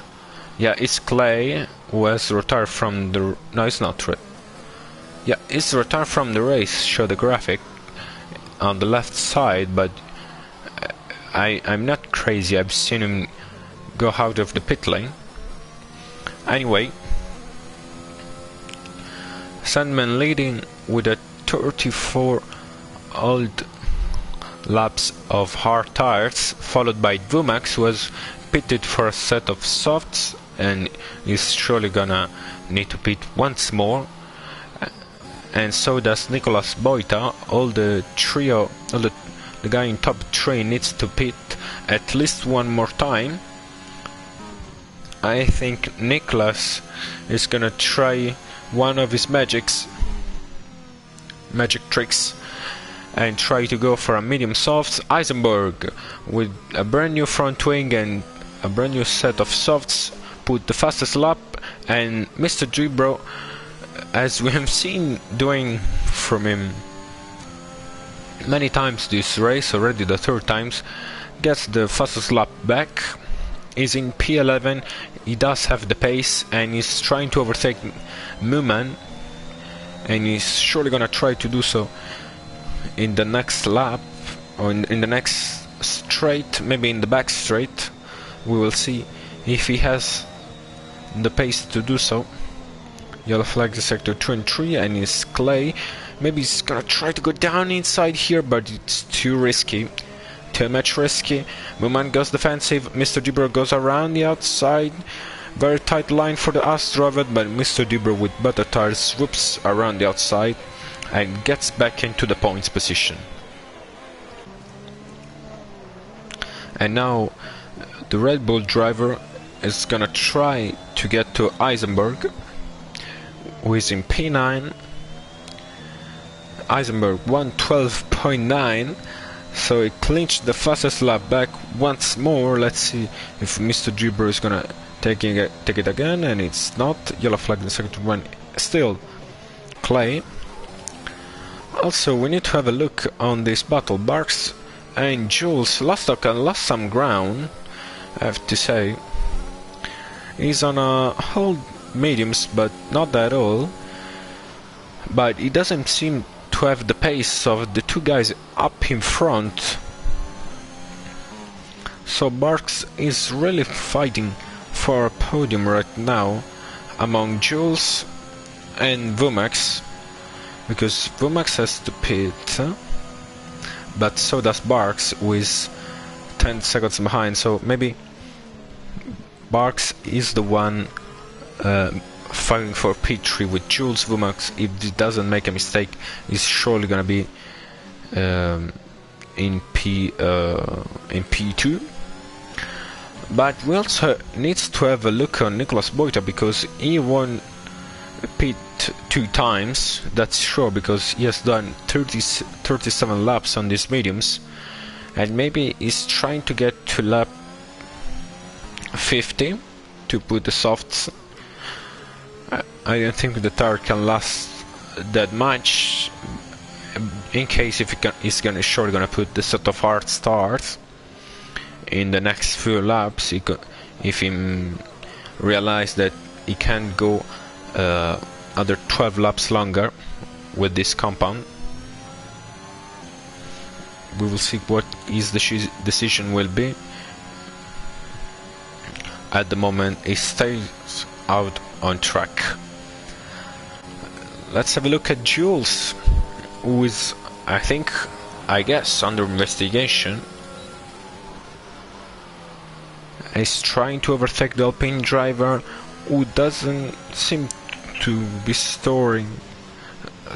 Yeah, it's Clay, who has retired from the... No, it's not. Yeah, it's retired from the race, show the graphic on the left side, but I'm not crazy. I've seen him go out of the pit lane. Anyway, Sandman leading with a 34 old laps of hard tires, followed by Vumax, who was pitted for a set of softs and is surely gonna need to pit once more, and so does Nicolas Boita. All the trio, the guy in top 3 needs to pit at least one more time. I think Nicolas is gonna try one of his magic tricks and try to go for a medium softs. Eisenberg, with a brand new front wing and a brand new set of softs, put the fastest lap, and Mr. Dubrow, as we have seen doing from him many times this race, already the 3rd times, gets the fastest lap back. He's in P11, he does have the pace, and he's trying to overtake Muman, and he's surely gonna try to do so in the next lap, or in the next straight, maybe in the back straight. We will see if he has the pace to do so. Yellow flag is sector 2 and 3, and it's Clay. Maybe he's gonna try to go down inside here, but it's too risky. Too much risky. Muman goes defensive, Mr. Dubrow goes around the outside. Very tight line for the Astrovet, but Mr. Dubrow with better tires swoops around the outside and gets back into the points position. And now the Red Bull driver is gonna try to get to Eisenberg, who is in P9. Eisenberg 112.9, so he clinched the fastest lap back once more. Let's see if Mr. Dubrow is gonna take it again, and it's not. Yellow flag in the second one, still Clay. Also, we need to have a look on this battle. Barks and Jules lost some ground, I have to say. He's on a hold mediums, but not at all. But he doesn't seem to have the pace of the 2 guys up in front. So Barks is really fighting for a podium right now among Jules and Vumax, because Vumax has to pit, but so does Barks, with 10 seconds behind. So maybe Barks is the one fighting for P3 with Jules. Vumax, if he doesn't make a mistake, is surely gonna be in P2. But we also needs to have a look on Nicolas Boita, because he won P2 times, that's sure, because he has done 37 laps on these mediums, and maybe he's trying to get to lap 50 to put the softs. I don't think the tire can last that much. In case if he's surely gonna put the sort of hard start in the next few laps, if he realize that he can go other 12 laps longer with this compound. We will see what his decision will be. At the moment, he stays out on track. Let's have a look at Jules, who is, I guess, under investigation. He's trying to overtake the Alpine driver, who doesn't seem to be storing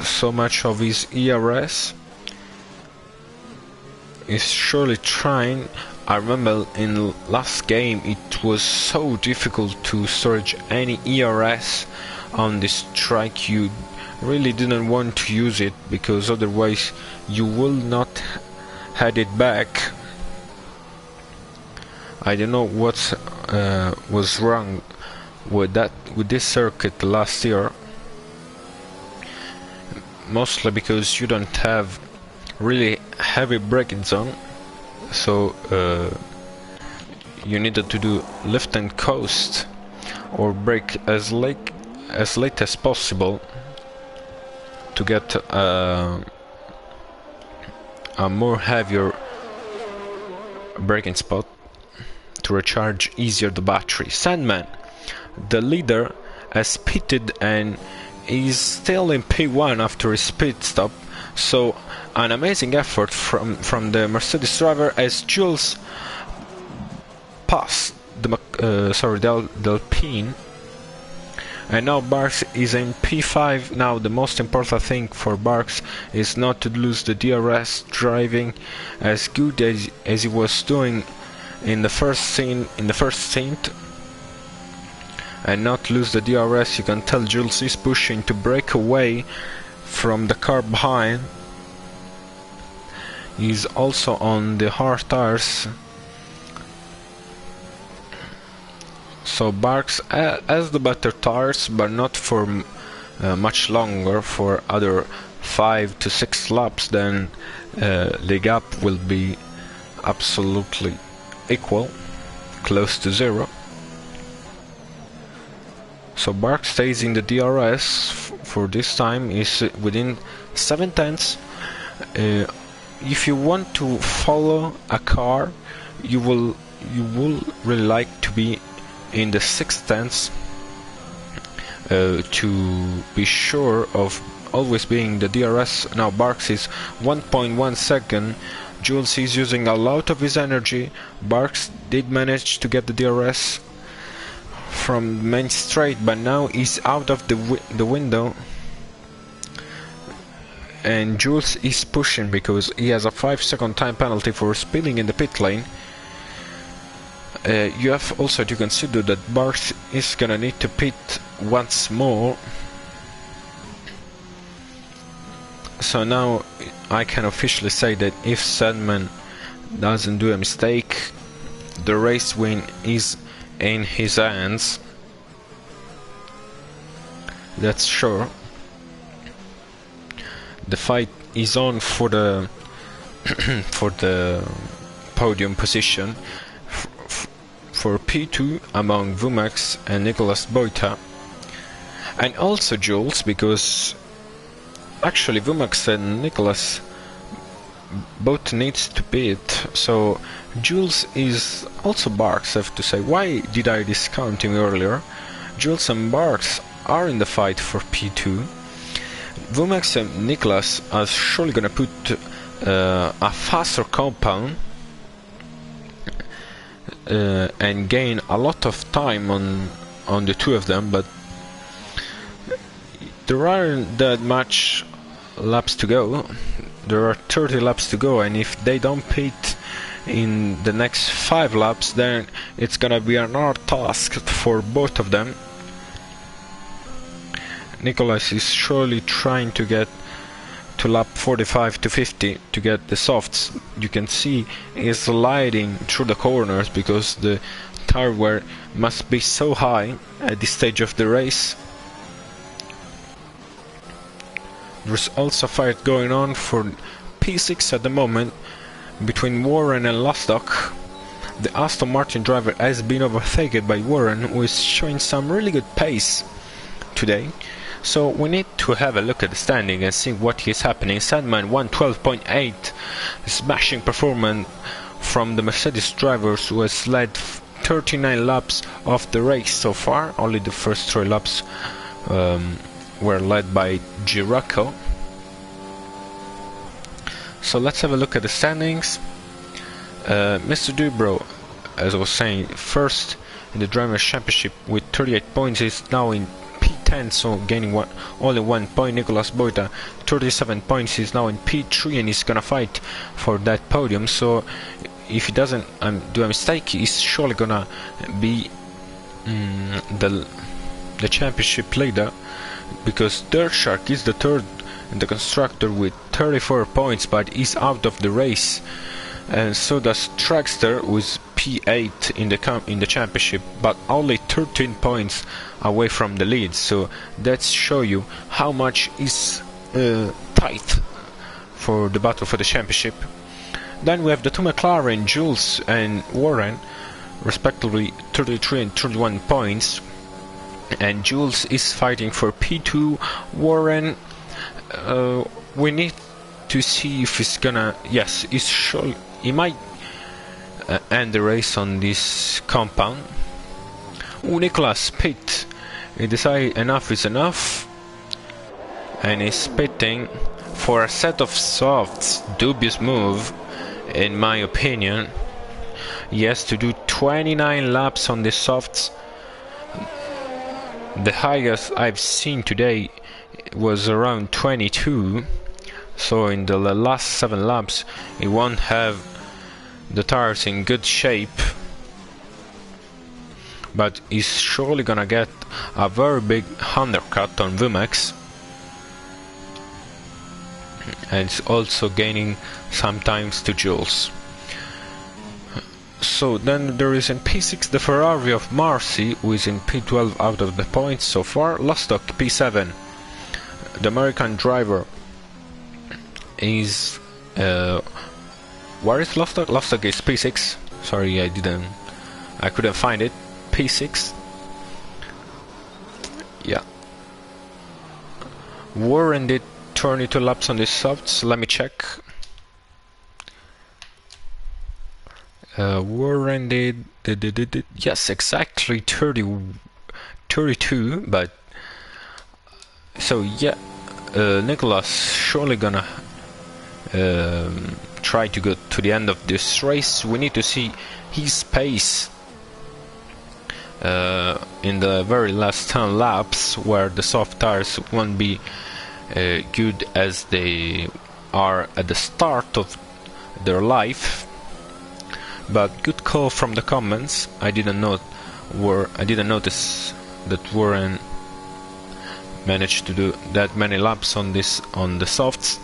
so much of his ERS. He's surely trying. I remember in last game it was so difficult to storage any ERS on this track. You really didn't want to use it, because otherwise you will not had it back. I don't know what was wrong with this circuit last year. Mostly because you don't have really heavy braking zone, so you needed to do lift and coast or brake as late as possible to get a more heavier braking spot to recharge easier the battery. Sandman, the leader, has pitted and is still in P1 after his pit stop, so an amazing effort from the Mercedes driver, as Jules passed the Alpine, and now Barks is in P5. Now the most important thing for Barks is not to lose the DRS, driving as good as he was doing in the first stint, and not lose the DRS. You can tell Jules is pushing to break away from the car behind. He's also on the hard tires, so Barks has the better tires, but not for much longer. For other 5 to 6 laps, then the gap will be absolutely equal, close to zero. So Barks stays in the DRS for this time, is within 7/10. If you want to follow a car, you will really like to be in the 6/10 to be sure of always being the DRS. Now Barks is 1.1 second. Jules is using a lot of his energy. Barks did manage to get the DRS from main straight, but now he's out of the window, and Jules is pushing because he has a 5-second time penalty for speeding in the pit lane. You have also to consider that Barks is gonna need to pit once more. So now I can officially say that if Sandman doesn't do a mistake, the race win is in his hands. That's sure. The fight is on for the for the podium position for P2 among Vumax and Nicolas Boita, and also Jules, because actually Vumax and Nicolas both needs to pit, so Jules is also Barks. I have to say, why did I discount him earlier? Jules and Barks are in the fight for P2. Vumax and Nicolas are surely gonna put a faster compound and gain a lot of time on the two of them, but there aren't that much laps to go. there are 30 laps to go, and if they don't pit in the next 5 laps, then it's gonna be an hard task for both of them. Nicholas is surely trying to get to lap 45 to 50 to get the softs. You can see he's sliding through the corners because the tire wear must be so high at this stage of the race. There's also a fight going on for P6 at the moment between Warren and Lustig. The Aston Martin driver has been overtaken by Warren, who is showing some really good pace today. So we need to have a look at the standing and see what is happening. Sandman 112.8, smashing performance from the Mercedes drivers, who has led 39 laps of the race so far. Only the first 3 laps were led by Giraco. So let's have a look at the standings. Mr. Dubrow, as I was saying, first in the Drivers' Championship with 38 points, is now in P10, so gaining only 1 point. Nicolas Boita, 37 points, is now in P3 and he's gonna fight for that podium. So if he doesn't do a mistake, he's surely gonna be the championship leader, because Dirt Shark is the third in the constructor with 34 points, but he's out of the race, and so does Trackster with P8 in the championship, but only 13 points away from the lead. So that's show you how much is tight for the battle for the championship. Then we have the 2 McLaren, Jules and Warren, respectively 33 and 31 points, and Jules is fighting for P2. Warren, we need to see if he's gonna, yes, he's sure he might end the race on this compound. Nicholas pit, he decided enough is enough, and he's pitting for a set of softs. Dubious move in my opinion. He has to do 29 laps on the softs. The highest I've seen today was around 22, so in the last 7 laps he won't have the tires in good shape, but he's surely gonna get a very big undercut on VMAX, and it's also gaining sometimes to Jules. So then there is in P6 the Ferrari of Marcy, who is in P12 out of the points so far. Lustig P7, the American driver is where is Lustig? Lustig is P6. Sorry, I couldn't find it. P6. Yeah. Warren did 22 laps on the softs. Let me check. Warren did yes, exactly 32, but so yeah, Nicholas surely gonna try to go to the end of this race. We need to see his pace in the very last 10 laps, where the soft tires won't be good as they are at the start of their life. But good call from the comments. I didn't notice that Warren managed to do that many laps on the softs.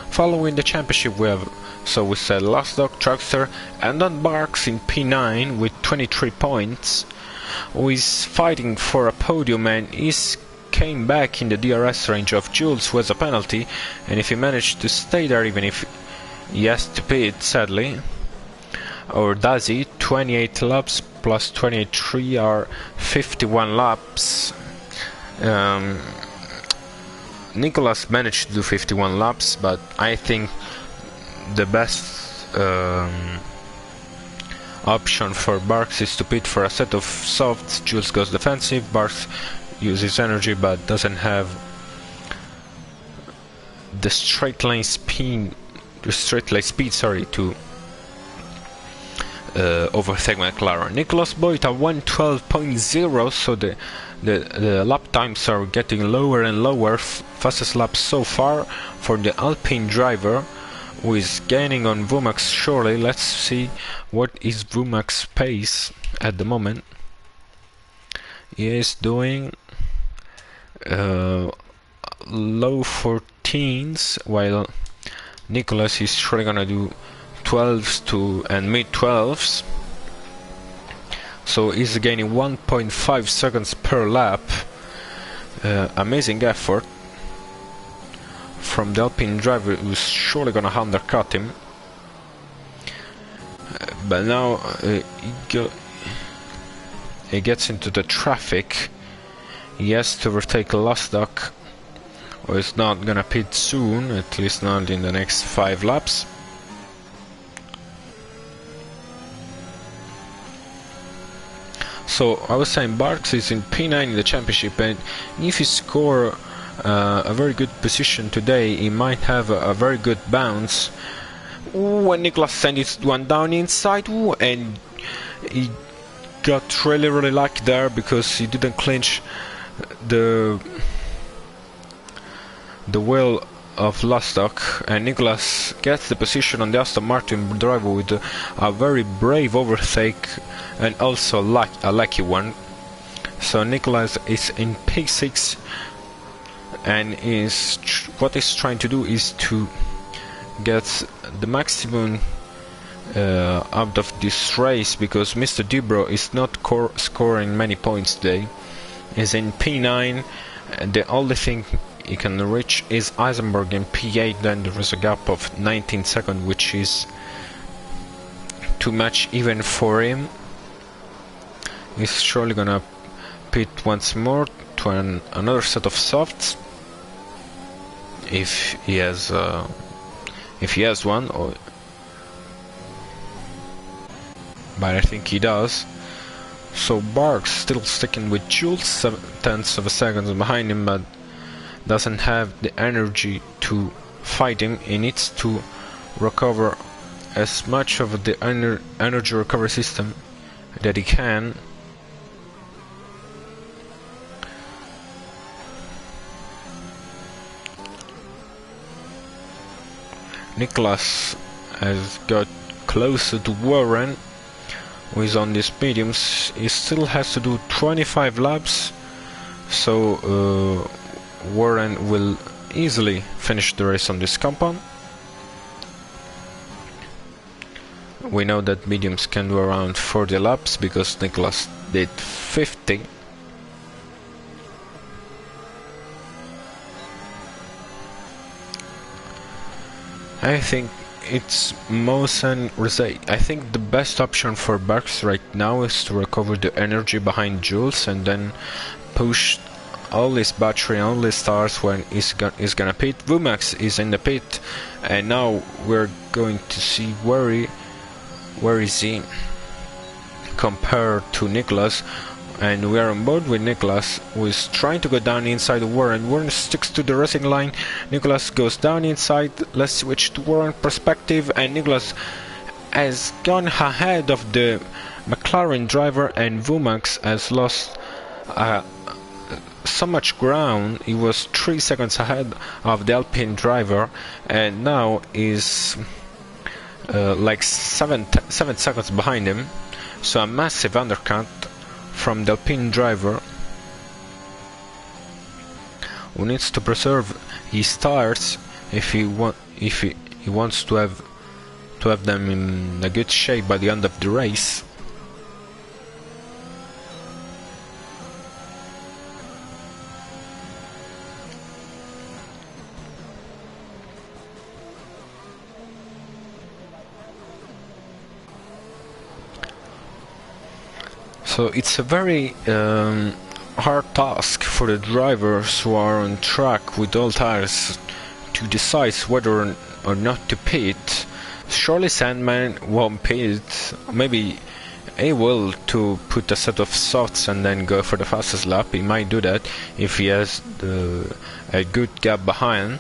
Following the championship we have, so we said Lustig, Trackster, and then Barks in P9 with 23 points, who is fighting for a podium, and came back in the DRS range of Jules, who has a penalty, and if he managed to stay there, even if he has to pit, sadly, or does he? 28 laps plus 23 are 51 laps. Nicholas managed to do 51 laps, but I think the best option for Barks is to pit for a set of softs. Jules goes defensive, Barks uses energy but doesn't have the straight line speed to overtake McLaren. Nicholas Boita 112.0, so the the lap times are getting lower and lower. Fastest lap so far for the Alpine driver, who is gaining on Womack's surely. Let's see what is Womack's pace at the moment. He is doing low 14s, while Nicholas is surely gonna do 12s and mid 12s. So he's gaining 1.5 seconds per lap. Amazing effort from the Alpine driver, who's surely gonna undercut him. But now he gets into the traffic. He has to overtake Lustig, or he's not gonna pit soon, at least not in the next 5 laps. So I was saying Barks is in P9 in the championship, and if he score a very good position today, he might have a very good bounce. When Nicholas sent it one down inside, and he got really lucky there because he didn't clinch the wheel of Lustig, and Nicholas gets the position on the Aston Martin driver with a very brave overtake and also a lucky one. So Nicholas is in P6, and what he's trying to do is to get the maximum out of this race, because Mr. Dubrow is not scoring many points today. He's in P9, and the only thing he can reach is Eisenberg in P8. Then there is a gap of 19 seconds, which is too much even for him. He's surely gonna pit once more to another set of softs, if he has one, but I think he does. So Barks still sticking with Jules, 7/10 of a second behind him, but doesn't have the energy to fight him. He needs to recover as much of the energy recovery system that he can. Nicholas has got closer to Warren, who is on these mediums. He still has to do 25 laps, so Warren will easily finish the race on this compound. We know that mediums can do around 40 laps because Nicholas did 50. I think it's Mosen Rosé. I think the best option for Barks right now is to recover the energy behind Jules and then push all his battery and all his stars when he's gonna pit. Womack is in the pit, and now we're going to see where is he compared to Nicholas. And we are on board with Nicholas, who is trying to go down inside the Warren. Warren sticks to the racing line. Nicholas goes down inside. Let's switch to Warren perspective, and Nicholas has gone ahead of the McLaren driver, and Womack has lost so much ground. He was 3 seconds ahead of the Alpine driver, and now is like 7 seconds behind him. So a massive undercut from the Alpine driver, who needs to preserve his tires if he wants to have them in a good shape by the end of the race. So it's a very hard task for the drivers who are on track with all tires to decide whether or not to pit. Surely Sandman won't pit. Maybe he will, to put a set of softs and then go for the fastest lap. He might do that if he has a good gap behind.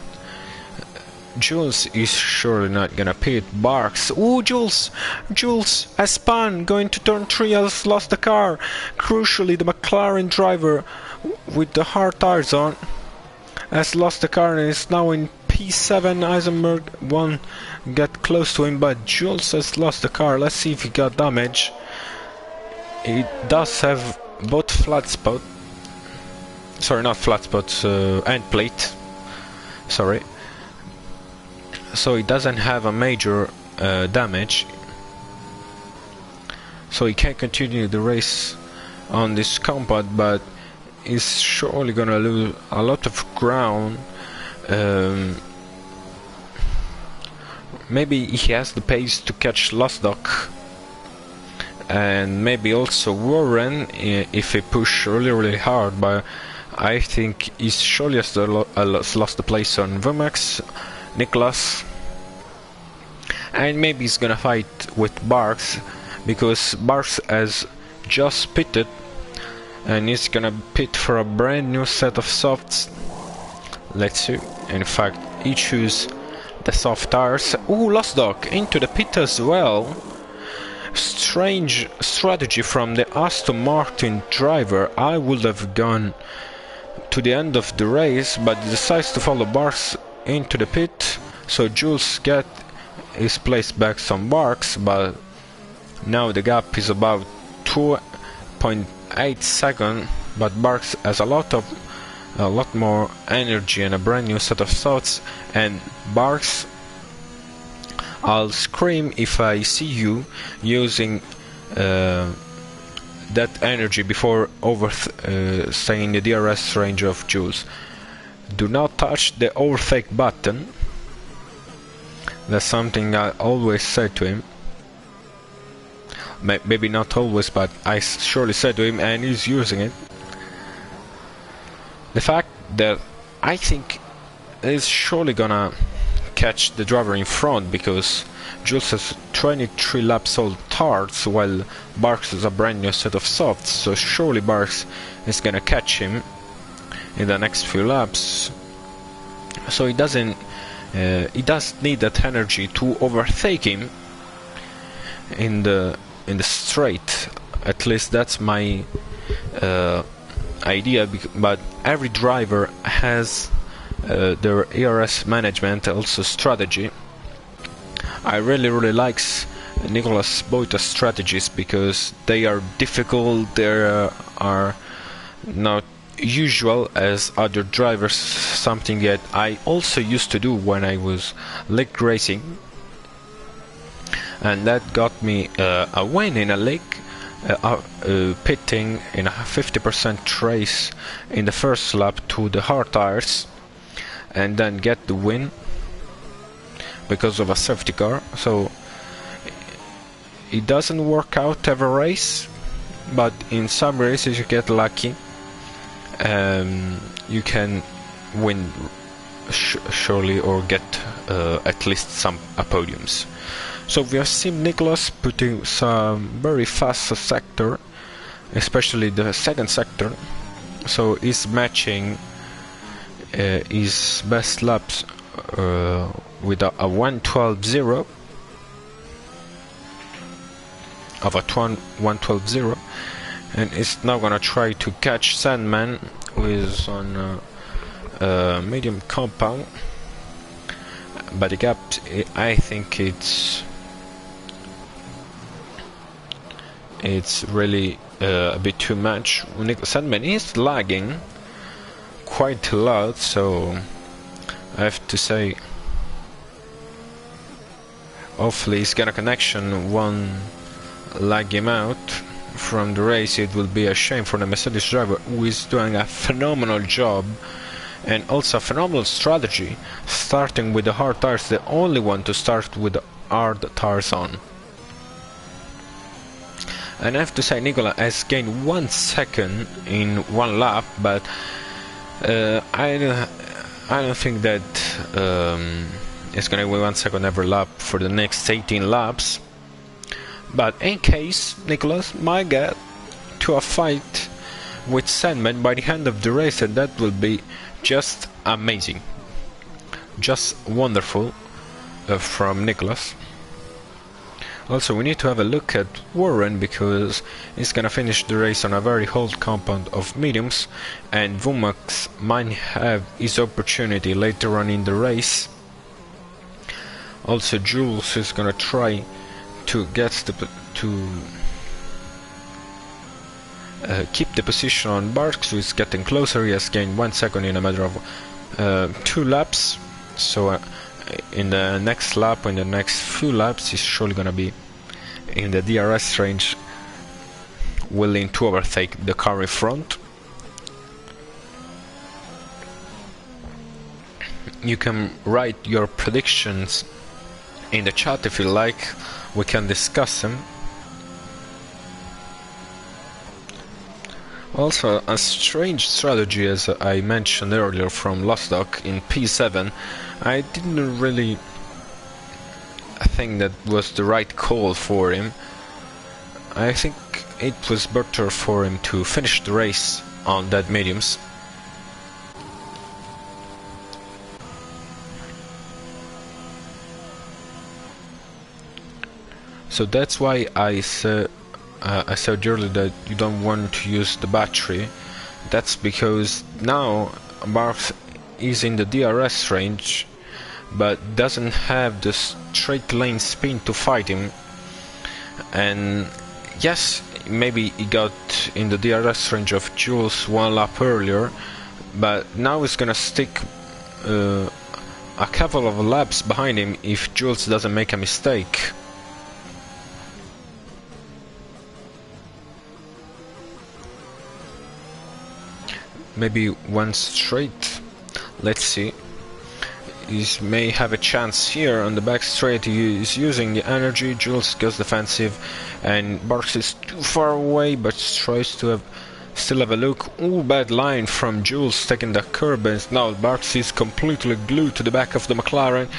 Jules is surely not gonna pit. Barks. Ooh, Jules! Jules has spun, going to turn 3, has lost the car. Crucially, the McLaren driver with the hard tires on has lost the car and is now in P7. Eisenberg 1 get close to him, but Jules has lost the car. Let's see if he got damage. It does have both flat spot. Sorry, not flat spot, end plate. Sorry. So it doesn't have a major damage, so he can continue the race on this compound, but he's surely gonna lose a lot of ground. Maybe he has the pace to catch Losdock, and maybe also Warren if he push really hard, but I think he's surely has lost the place on Vumax. Nicholas, and maybe he's gonna fight with Barks, because Barks has just pitted and he's gonna pit for a brand new set of softs. Let's see. In fact, he choose the soft tires. Ooh, Losdock into the pit as well. Strange strategy from the Aston Martin driver. I would have gone to the end of the race, but he decides to follow Barks into the pit, so Jules get his place back on Barks, but now the gap is about 2.8 seconds, but Barks has a lot more energy and a brand new set of thoughts, and Barks, I'll scream if I see you using that energy before staying the DRS range of Jules. Do not touch the overtake button. That's something I always said to him. Maybe not always, but I surely said to him, and he's using it. The fact that I think is surely gonna catch the driver in front, because Jules has 23 laps old tarts, while Barks has a brand new set of softs, so surely Barks is gonna catch him in the next few laps. So he does need that energy to overtake him in the straight. At least that's my idea. But every driver has their ERS management, also strategy. I really likes Nicolas Boita's strategies, because they are difficult. They are not usual as other drivers, something that I also used to do when I was league racing, and that got me a win in a league, pitting in a 50% race in the first lap to the hard tires, and then get the win because of a safety car. So it doesn't work out every race, but in some races you get lucky. You can win surely, or get at least some podiums. So we have seen Nicholas putting some very fast sector, especially the second sector. So he's matching his best laps with a 1:12.0 of a 1:12.0. And it's now gonna try to catch Sandman, who is on medium compound, but the gap, I think it's really a bit too much. Sandman is lagging quite a lot, so I have to say, hopefully his Gana connection won't lag him out from the race. It will be a shame for the Mercedes driver, who is doing a phenomenal job, and also a phenomenal strategy, starting with the hard tires, the only one to start with the hard tires on. And I have to say, Nicola has gained 1 second in 1 lap, but I don't think that it's gonna win 1 second every lap for the next 18 laps. But in case Nicholas might get to a fight with Sandman by the end of the race, and that will be just amazing. just wonderful from Nicholas. Also, we need to have a look at Warren because he's gonna finish the race on a very old compound of mediums, and Vumax might have his opportunity later on in the race. Also, Jules is gonna try to keep the position on Barks, who is getting closer. He has gained 1 second in a matter of 2 laps. So in the next lap, in the next few laps, he's surely gonna be in the DRS range, willing to overtake the car in front. You can write your predictions in the chat if you like, we can discuss them. Also, a strange strategy, as I mentioned earlier, from Lostdoc in P7. I didn't really think that was the right call for him. I think it was better for him to finish the race on dead mediums. So that's why I said earlier that you don't want to use the battery. That's because now Barks is in the DRS range, but doesn't have the straight lane spin to fight him. And yes, maybe he got in the DRS range of Jules 1 lap earlier, but now he's gonna stick a couple of laps behind him if Jules doesn't make a mistake. Maybe one straight. Let's see. He may have a chance here on the back straight. He is using the energy. Jules goes defensive, and Barks is too far away, but tries to still have a look. Ooh, bad line from Jules taking the curb, and now Barks is completely glued to the back of the McLaren,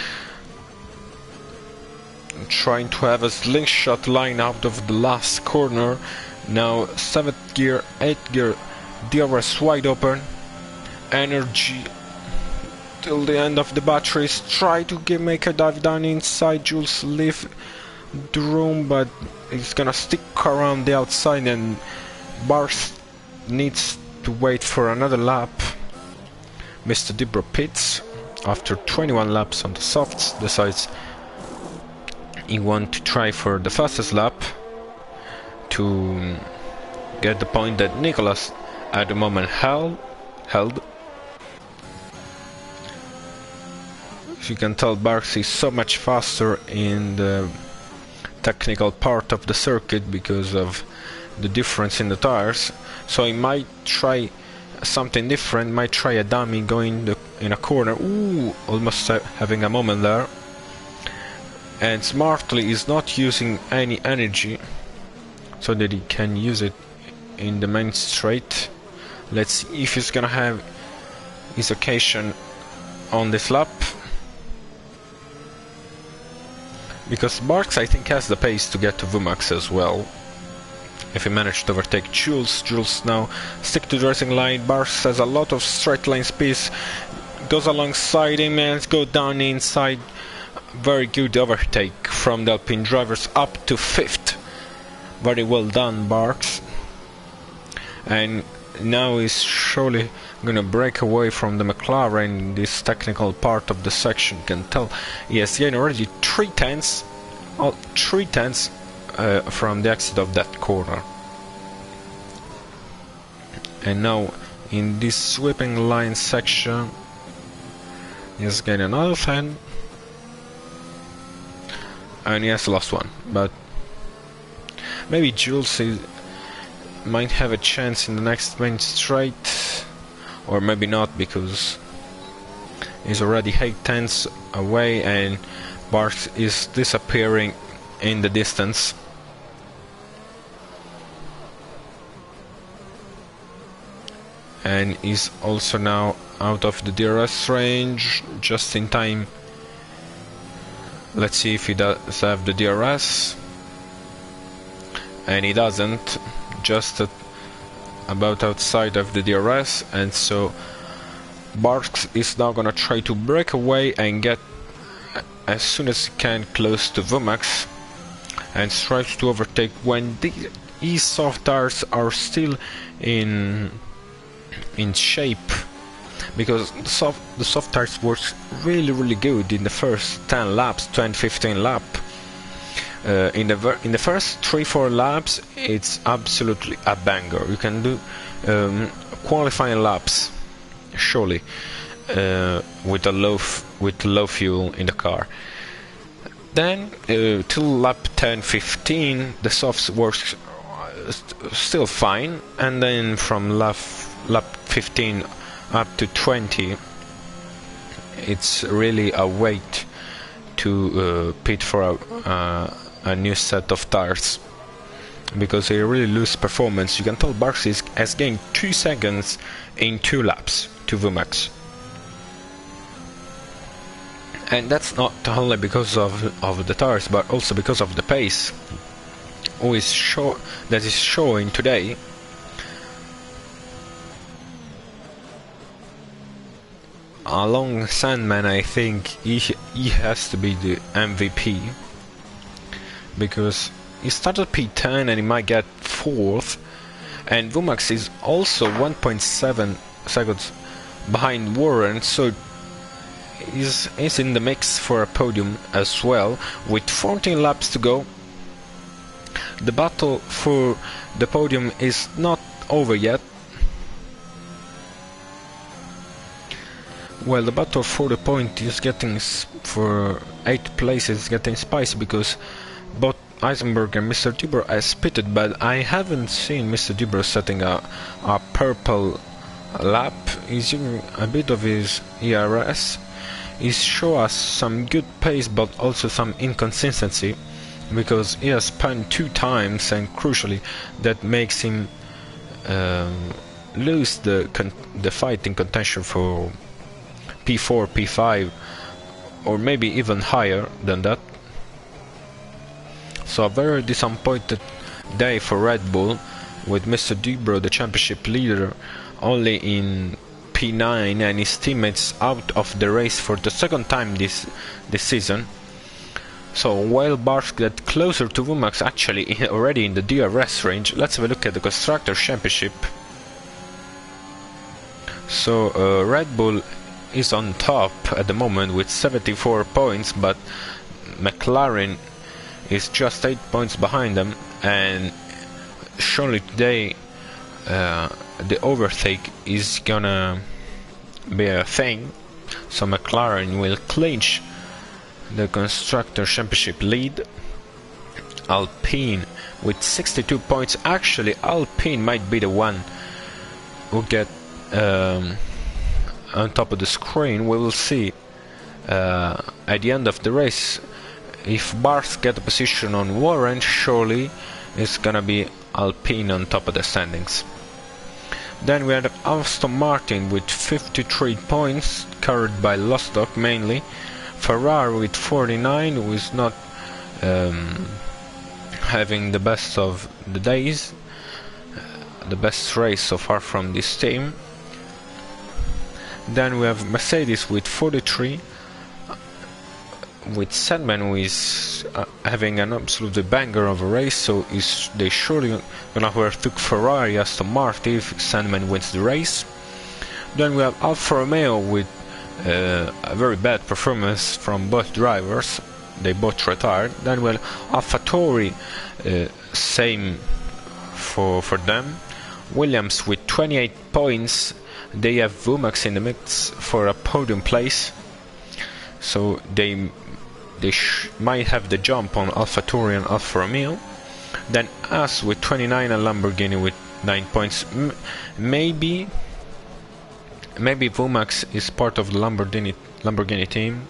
trying to have a slingshot line out of the last corner. Now 7th gear, 8th gear, DRS wide open, energy till the end of the batteries. Try to make a dive down inside. Jules leave the room, but he's gonna stick around the outside, and Barks needs to wait for another lap. Mr. Dibro pits after 21 laps on the softs, decides he wants to try for the fastest lap to get the point that Nicholas at the moment held. As you can tell, Barks is so much faster in the technical part of the circuit because of the difference in the tires, so he might try something different, might try a dummy going in a corner. Ooh, almost having a moment there. And smartly is not using any energy so that he can use it in the main straight. Let's see if he's gonna have his occasion on this lap, because Barks I think has the pace to get to Vumax as well. If he managed to overtake Jules now stick to the racing line. Barks has a lot of straight line speed, goes alongside him and go down inside. Very good overtake from the Alpine drivers up to 5th. Very well done, Barks. And now he's surely gonna break away from the McLaren in this technical part of the section. You can tell he has gained already 3 tenths from the exit of that corner. And now in this sweeping line section he has gained another 10, and he has lost 1, but maybe Jules might have a chance in the next main straight, or maybe not, because he's already 8 tenths away and Barks is disappearing in the distance. And is also now out of the DRS range, just in time. Let's see if he does have the DRS. And he doesn't, just about outside of the DRS, and so Barks is now gonna try to break away and get as soon as he can close to Vumax and tries to overtake when these soft tires are still in shape, because the soft tires works really good in the first 10-15 lap. In the first 3-4 laps it's absolutely a banger. You can do qualifying laps surely with low fuel in the car. Then till lap 10-15 the softs works still fine, and then from lap 15 up to 20 it's really a wait to pit for a new set of tires, because they really lose performance. You can tell Barks has gained 2 seconds in 2 laps to Vumax, and that's not only because of the tires but also because of the pace that is showing today. Along Sandman, I think he has to be the MVP, because he started P10 and he might get 4th, and Vumax is also 1.7 seconds behind Warren, so he's in the mix for a podium as well, with 14 laps to go. The battle for the podium is not over yet. Well, the battle for the point is getting for 8th place is getting spicy, because both Eisenberg and Mr. Dibro has pitted, but I haven't seen Mr. Dibro setting a purple lap. He's using a bit of his ERS. He's shown us some good pace but also some inconsistency, because he has spun 2 times, and crucially that makes him lose the fighting contention for P4, P5, or maybe even higher than that. So a very disappointed day for Red Bull, with Mr. Dibro, the championship leader, only in P9 and his teammates out of the race for the 2nd time this season. So while Barks get closer to Vumax, actually already in the DRS range, let's have a look at the Constructors' Championship. So Red Bull is on top at the moment with 74 points, but McLaren is just 8 points behind them, and surely today the overtake is gonna be a thing, so McLaren will clinch the Constructor Championship lead. Alpine with 62 points. Actually, Alpine might be the one who get on top of the screen. We will see at the end of the race. If Barks get a position on Warren, surely it's gonna be Alpine on top of the standings. Then we had Aston Martin with 53 points, carried by Lostock mainly. Ferrari with 49, who is not having the best of the days, the best race so far from this team. Then we have Mercedes with 43, with Sandman, who is having an absolutely banger of a race, so they surely gonna overtake Ferrari, Aston Martin, if Sandman wins the race. Then we have Alfa Romeo with a very bad performance from both drivers. They both retired. Then we have AlphaTauri, same for them. Williams with 28 points. They have Vumax in the mix for a podium place, so they might have the jump on AlphaTauri and Alfa Romeo. Then us with 29 and Lamborghini with 9 points. Maybe Vumax is part of the Lamborghini team.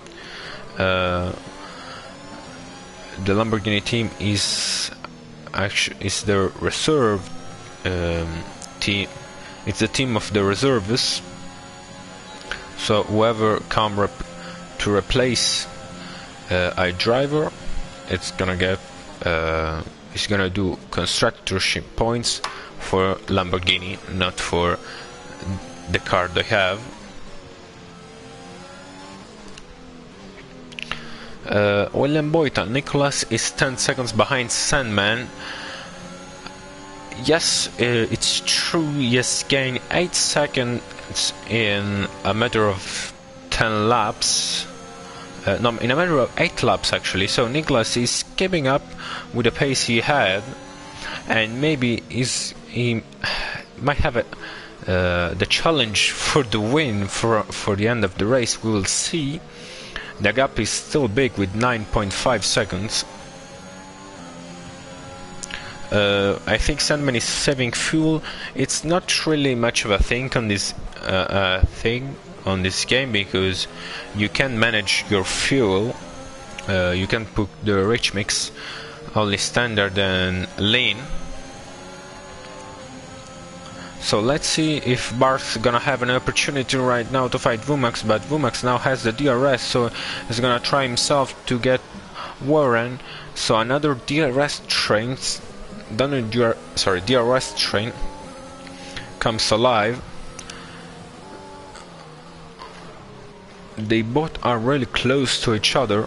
The Lamborghini team is the reserve team. It's the team of the reservists. So whoever come to replace a driver, it's gonna get it's gonna do constructorship points for Lamborghini, not for the car they have. William Boyton, Nicholas is 10 seconds behind Sandman. Yes, it's true, yes, gained 8 seconds in a matter of 10 laps. No, in a matter of 8 laps actually, so Nicholas is keeping up with the pace he had, and maybe he might have the challenge for the win for the end of the race. We will see. The gap is still big with 9.5 seconds. I think Sandman is saving fuel. It's not really much of a thing on this game, because you can manage your fuel. You can put the rich mix only standard and lean. So let's see if Bart's gonna have an opportunity right now to fight Vumax, but Vumax now has the DRS, so he's gonna try himself to get Warren. So another DRS train comes alive. They both are really close to each other.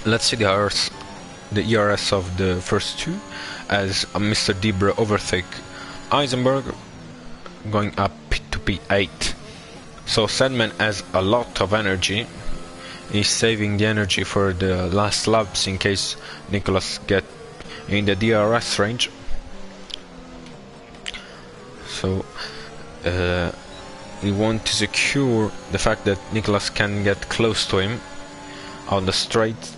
Let's see the ERS of the first two, as Mr. Debra overtake Eisenberg, going up to P8. So Sandman has a lot of energy. He's saving the energy for the last laps in case Nicholas get in the DRS range. So we want to secure the fact that Nicholas can get close to him on the straight.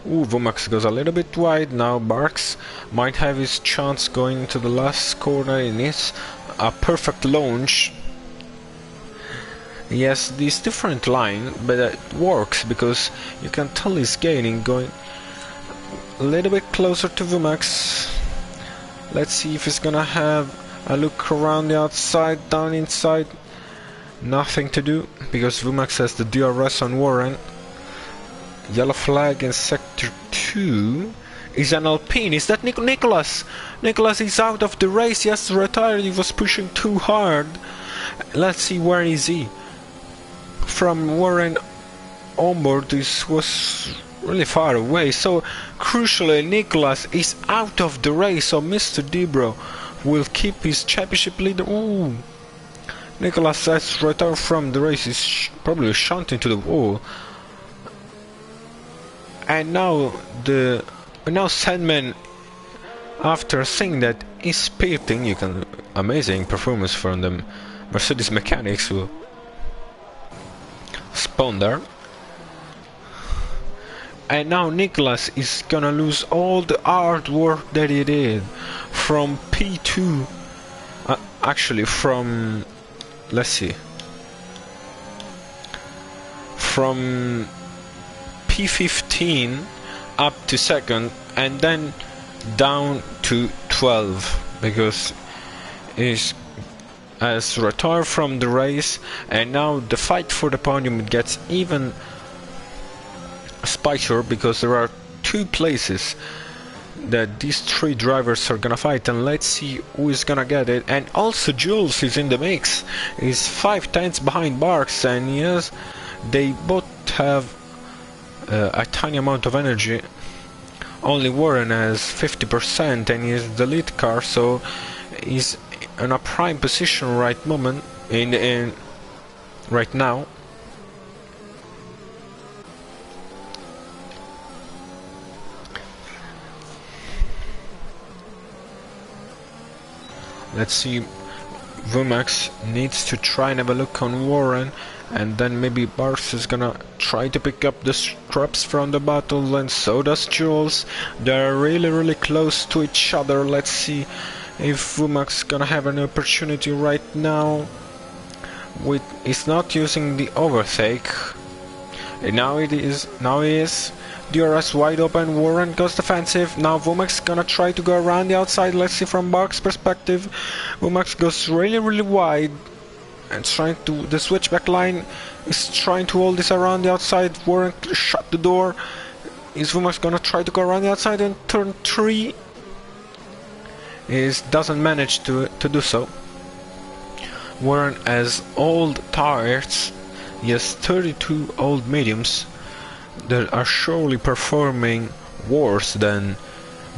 Ooh, Vumax goes a little bit wide now. Barks might have his chance going to the last corner. He needs a perfect launch. He has this different line, but it works because you can tell he's gaining, going a little bit closer to Vumax. Let's see if he's gonna have a look around the outside, down inside. Nothing to do because Vumax has the DRS on Warren. Yellow flag in sector 2 is an Alpine. Is that Nicholas? Nicholas is out of the race. He has to retire. He was pushing too hard. Let's see, where is he? From Warren onboard, this was really far away. So crucially, Nicholas is out of the race. So Mr. Debra will keep his championship leader. Ooh. Nicholas has retired from the race. He's probably shunting to the wall. And now Sandman, after seeing that he's spitting, amazing performance from the Mercedes mechanics who spawned there. And now Nicholas is gonna lose all the hard work that he did from P2. Actually, from, let's see, from P15 up to second, and then down to 12, because he's has retired from the race, and now the fight for the podium gets even spicier because there are 2 places that these 3 drivers are gonna fight, and let's see who is gonna get it. And also Jules is in the mix. He's 5 tenths behind Barks, and yes, they both have a tiny amount of energy. Only Warren has 50%, and he is the lead car, so he's in a prime position right now. Let's see. Vumax needs to try and have a look on Warren, and then maybe Barks is gonna try to pick up the scraps from the battle, and so does Jules. They're really close to each other. Let's see if Vumax gonna have an opportunity right now. He's not using the overtake. And now he is. DRS wide open, Warren goes defensive. Now Vumax gonna try to go around the outside. Let's see from Barks' perspective. Vumax goes really wide and trying to, the switchback line is trying to hold this around the outside. Warren shut the door. Is Vumax gonna try to go around the outside and turn 3? He doesn't manage to do so. Warren has old tires. He has 32 old mediums that are surely performing worse than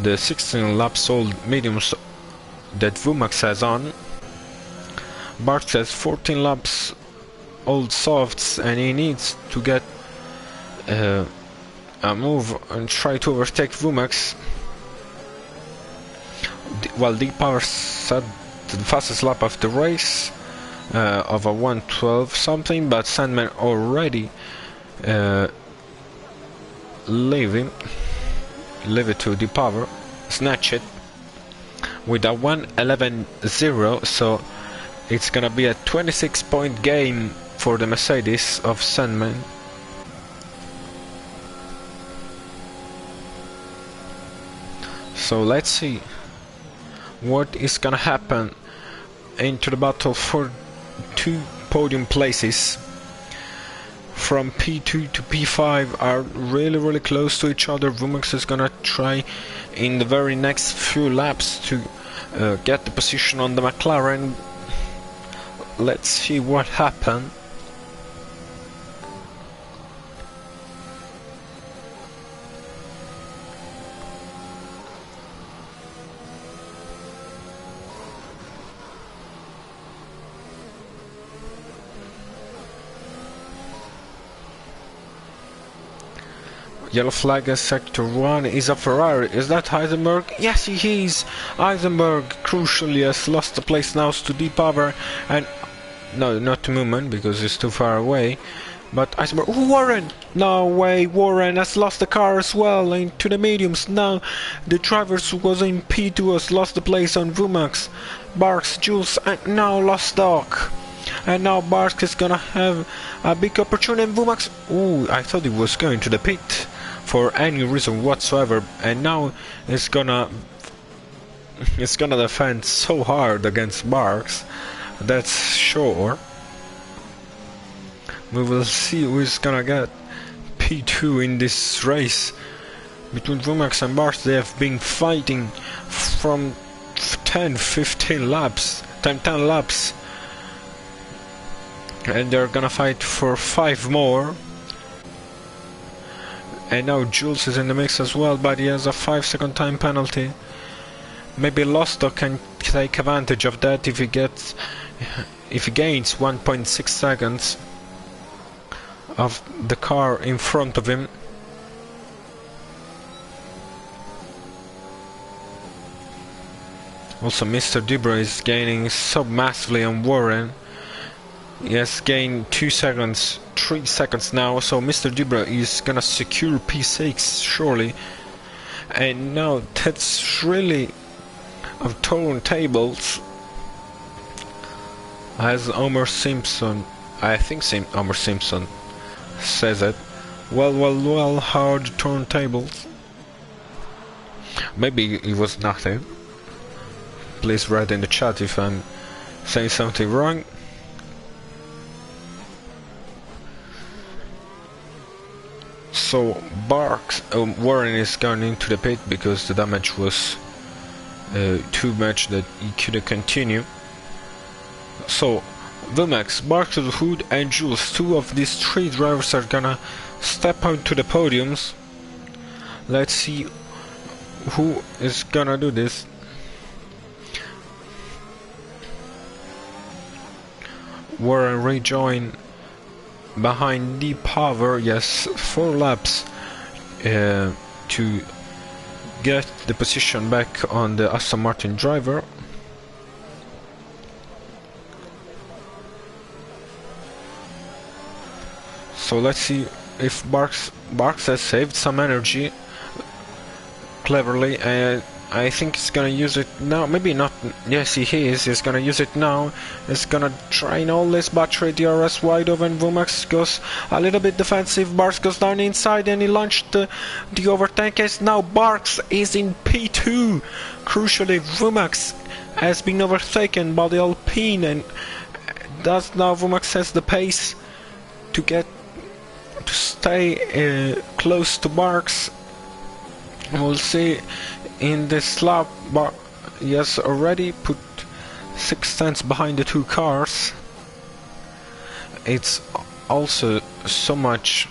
the 16 laps old mediums that Vumax has on. Barks has 14 laps old softs, and he needs to get a move and try to overtake Vumax. While D-Power set the fastest lap of the race of a 1:12 something, but Sandman already leave it to D-Power, snatch it with a 1:11.0, so it's gonna be a 26-point game for the Mercedes of Sandman. So let's see what is gonna happen into the battle for 2 podium places. From P2 to P5 are really close to each other. Vumax is gonna try in the very next few laps to get the position on the McLaren. Let's see what happens. Yellow flag as sector 1 is a Ferrari. Is that Heisenberg? Yes, he is. Heisenberg crucially has lost the place now to D-Power, and no, not to Moomin because he's too far away. But Heisenberg, Warren! No way, Warren has lost the car as well into the mediums. Now the drivers who was in P2 has lost the place on Vumax, Barks, Jules, and now Lost Dog. And now Barks is gonna have a big opportunity, and Vumax, ooh, I thought he was going to the pit for any reason whatsoever, and now it's gonna defend so hard against Barks, that's sure. We will see who is gonna get P2 in this race between Vumax and Barks. They have been fighting from 10 laps, and they're gonna fight for 5 more. And now Jules is in the mix as well, but he has a 5-second time penalty. Maybe Lostock can take advantage of that if he gains 1.6 seconds of the car in front of him. Also, Mr. Debra is gaining so massively on Warren. He has gained 2 seconds, 3 seconds now, so Mr. Debra is gonna secure P6 surely. And now that's really of turntables, as Homer Simpson, I think Homer Simpson says it. Well, hard turntables. Maybe it was nothing. Please write in the chat if I'm saying something wrong. So Warren is going into the pit because the damage was too much that he couldn't continue. So Vumax, Barks to the Hood, and Jules, 2 of these 3 drivers are gonna step out to the podiums. Let's see who is gonna do this. Warren rejoin behind D-Power, yes, 4 laps to get the position back on the Aston Martin driver. So let's see if Barks has saved some energy cleverly, and I think he's gonna use it now. Maybe not. Yes, he is. He's gonna use it now. He's gonna drain all this battery. DRS wide open. Vumax goes a little bit defensive. Barks goes down inside, and he launched the overtake. As now Barks is in P2. Crucially, Vumax has been overtaken by the Alpine, and thus now Vumax has the pace to stay close to Barks. We'll see in this lap. He has already put 6 tenths behind the two cars. It's also so much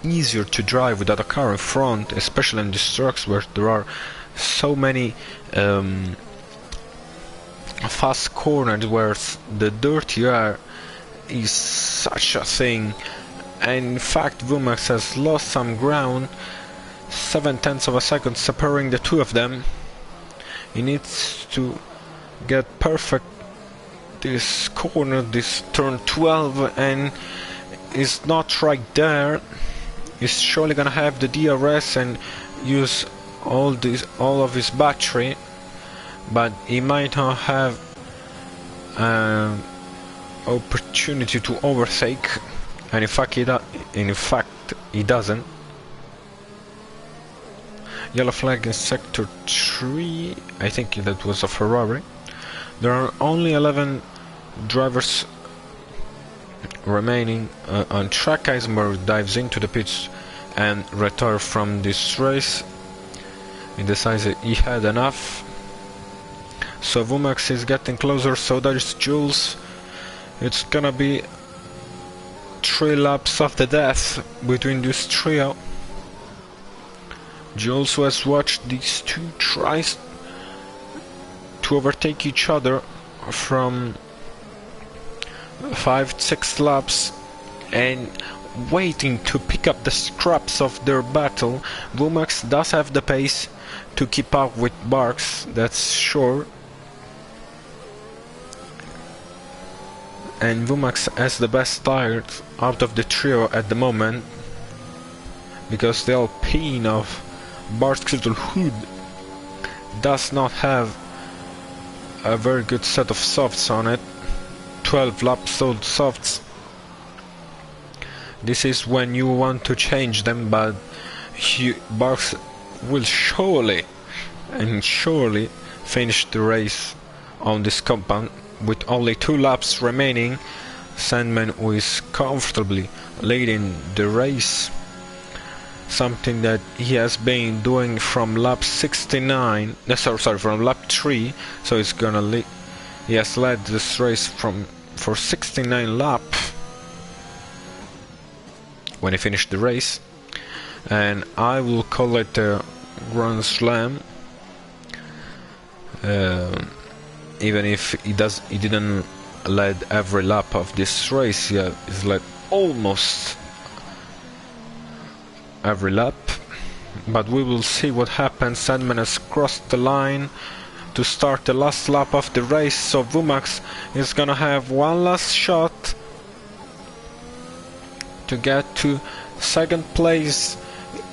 easier to drive without a car in front, especially in these trucks where there are so many fast corners where the dirty air is such a thing. And in fact, Vumax has lost some ground, 7/10 of a second separating the two of them. He needs to get perfect this corner, this turn 12, and is not right there. He's surely gonna have the DRS and use all of his battery, but he might not have opportunity to overtake, and in fact he doesn't. Yellow flag in sector 3, I think that was a Ferrari. There are only 11 drivers remaining on track. Eisenberg dives into the pits and retires from this race. He decides that he had enough. So Vumax is getting closer, so there's Jules. It's gonna be 3 laps of the death between this trio. Jules has watched these two tries to overtake each other from 5-6 laps and waiting to pick up the scraps of their battle. Vumax does have the pace to keep up with Barks, that's sure. And Vumax has the best tires out of the trio at the moment, because the Alpine of Barks Little Hood does not have a very good set of softs on it. 12 laps old softs. This is when you want to change them, but Barks will surely finish the race on this compound with only 2 laps remaining. Sandman, who is comfortably leading the race, something that he has been doing from lap 69, from lap 3, so he's gonna he has led this race for 69 laps when he finished the race, and I will call it a Grand Slam, even if he didn't lead every lap of this race. He's led almost every lap, but we will see what happens. Sandman has crossed the line to start the last lap of the race, so Vumax is gonna have one last shot to get to second place.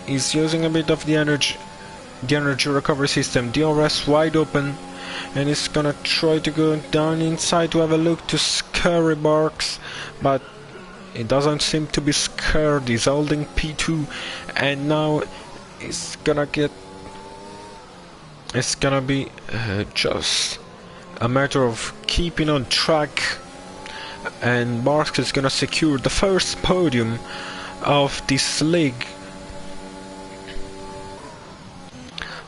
He's using a bit of the energy recovery system, DRS wide open, and he's gonna try to go down inside to have a look to scare Barks, but he doesn't seem to be scared. He's holding P2, and now it's gonna be just a matter of keeping on track, and Barks is gonna secure the first podium of this league.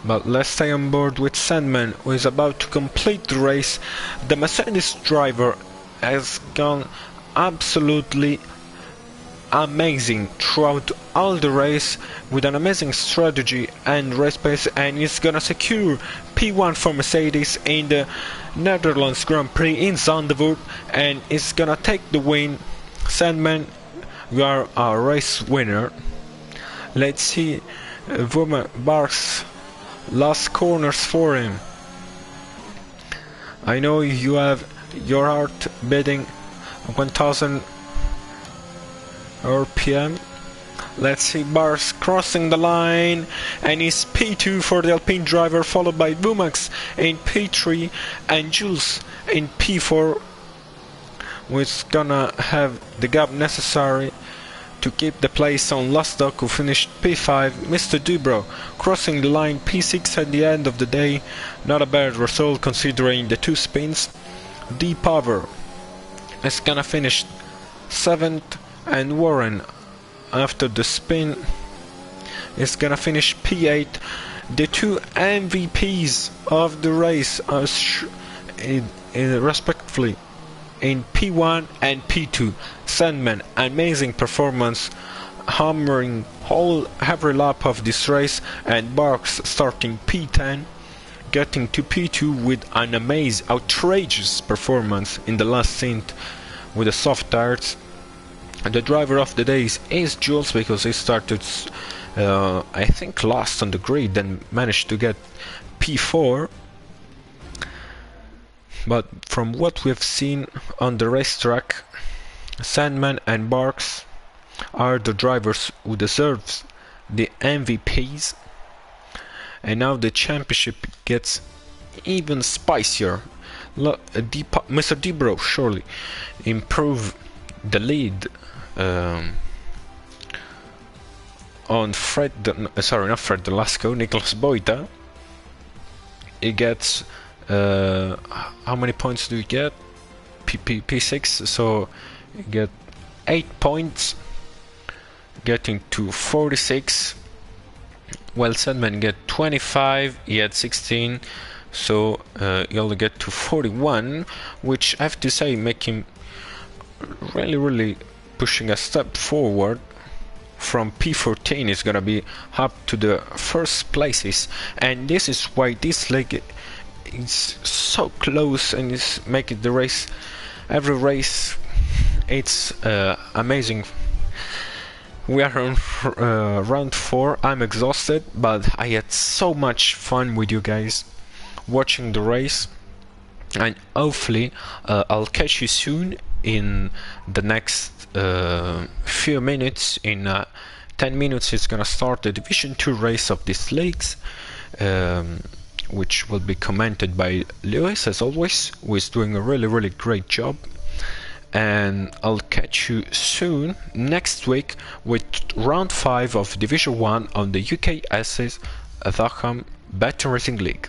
But let's stay on board with Sandman, who is about to complete the race. The Mercedes driver has gone absolutely amazing throughout all the race, with an amazing strategy and race pace, and is gonna secure P1 for Mercedes in the Netherlands Grand Prix in Zandvoort, and is gonna take the win. Sandman, you are a race winner. Let's see Barks' last corners for him. I know you have your heart beating 1000 RPM. Let's see Barks crossing the line, and he's P2 for the Alpine driver, followed by Vumax in P3 and Jules in P4, who is gonna have the gap necessary to keep the place on Lustig, who finished P5. Mr. Dubrow crossing the line P6 at the end of the day. Not a bad result considering the 2 spins. D Power is gonna finish 7th, and Warren, after the spin, is gonna finish P8. The 2 MVPs of the race are respectively in P1 and P2. Sandman, amazing performance, hammering every lap of this race, and Barks starting P10, getting to P2 with an outrageous performance in the last stint with the soft tires. And the driver of the day is Jules, because he started I think last on the grid and managed to get P4. But from what we've seen on the racetrack, Sandman and Barks are the drivers who deserves the MVPs. And now the championship gets even spicier. Mr. Debro surely improve the lead on Nicolas Boita. He gets how many points do you get? P6, so you get 8 points, getting to 46. Well, Sandman get 25, he had 16, so you only get to 41, which I have to say make him really pushing a step forward. From P14 is gonna be up to the first places, and this is why this league is so close and is making the race, every race, it's amazing. We are on round 4. I'm exhausted, but I had so much fun with you guys watching the race, and hopefully I'll catch you soon in the next few minutes. In 10 minutes it's gonna start the Division 2 race of these leagues, which will be commented by Lewis, as always, who is doing a really great job. And I'll catch you soon next week with round 5 of Division 1 on the UKSS Dhaham Betting Racing League.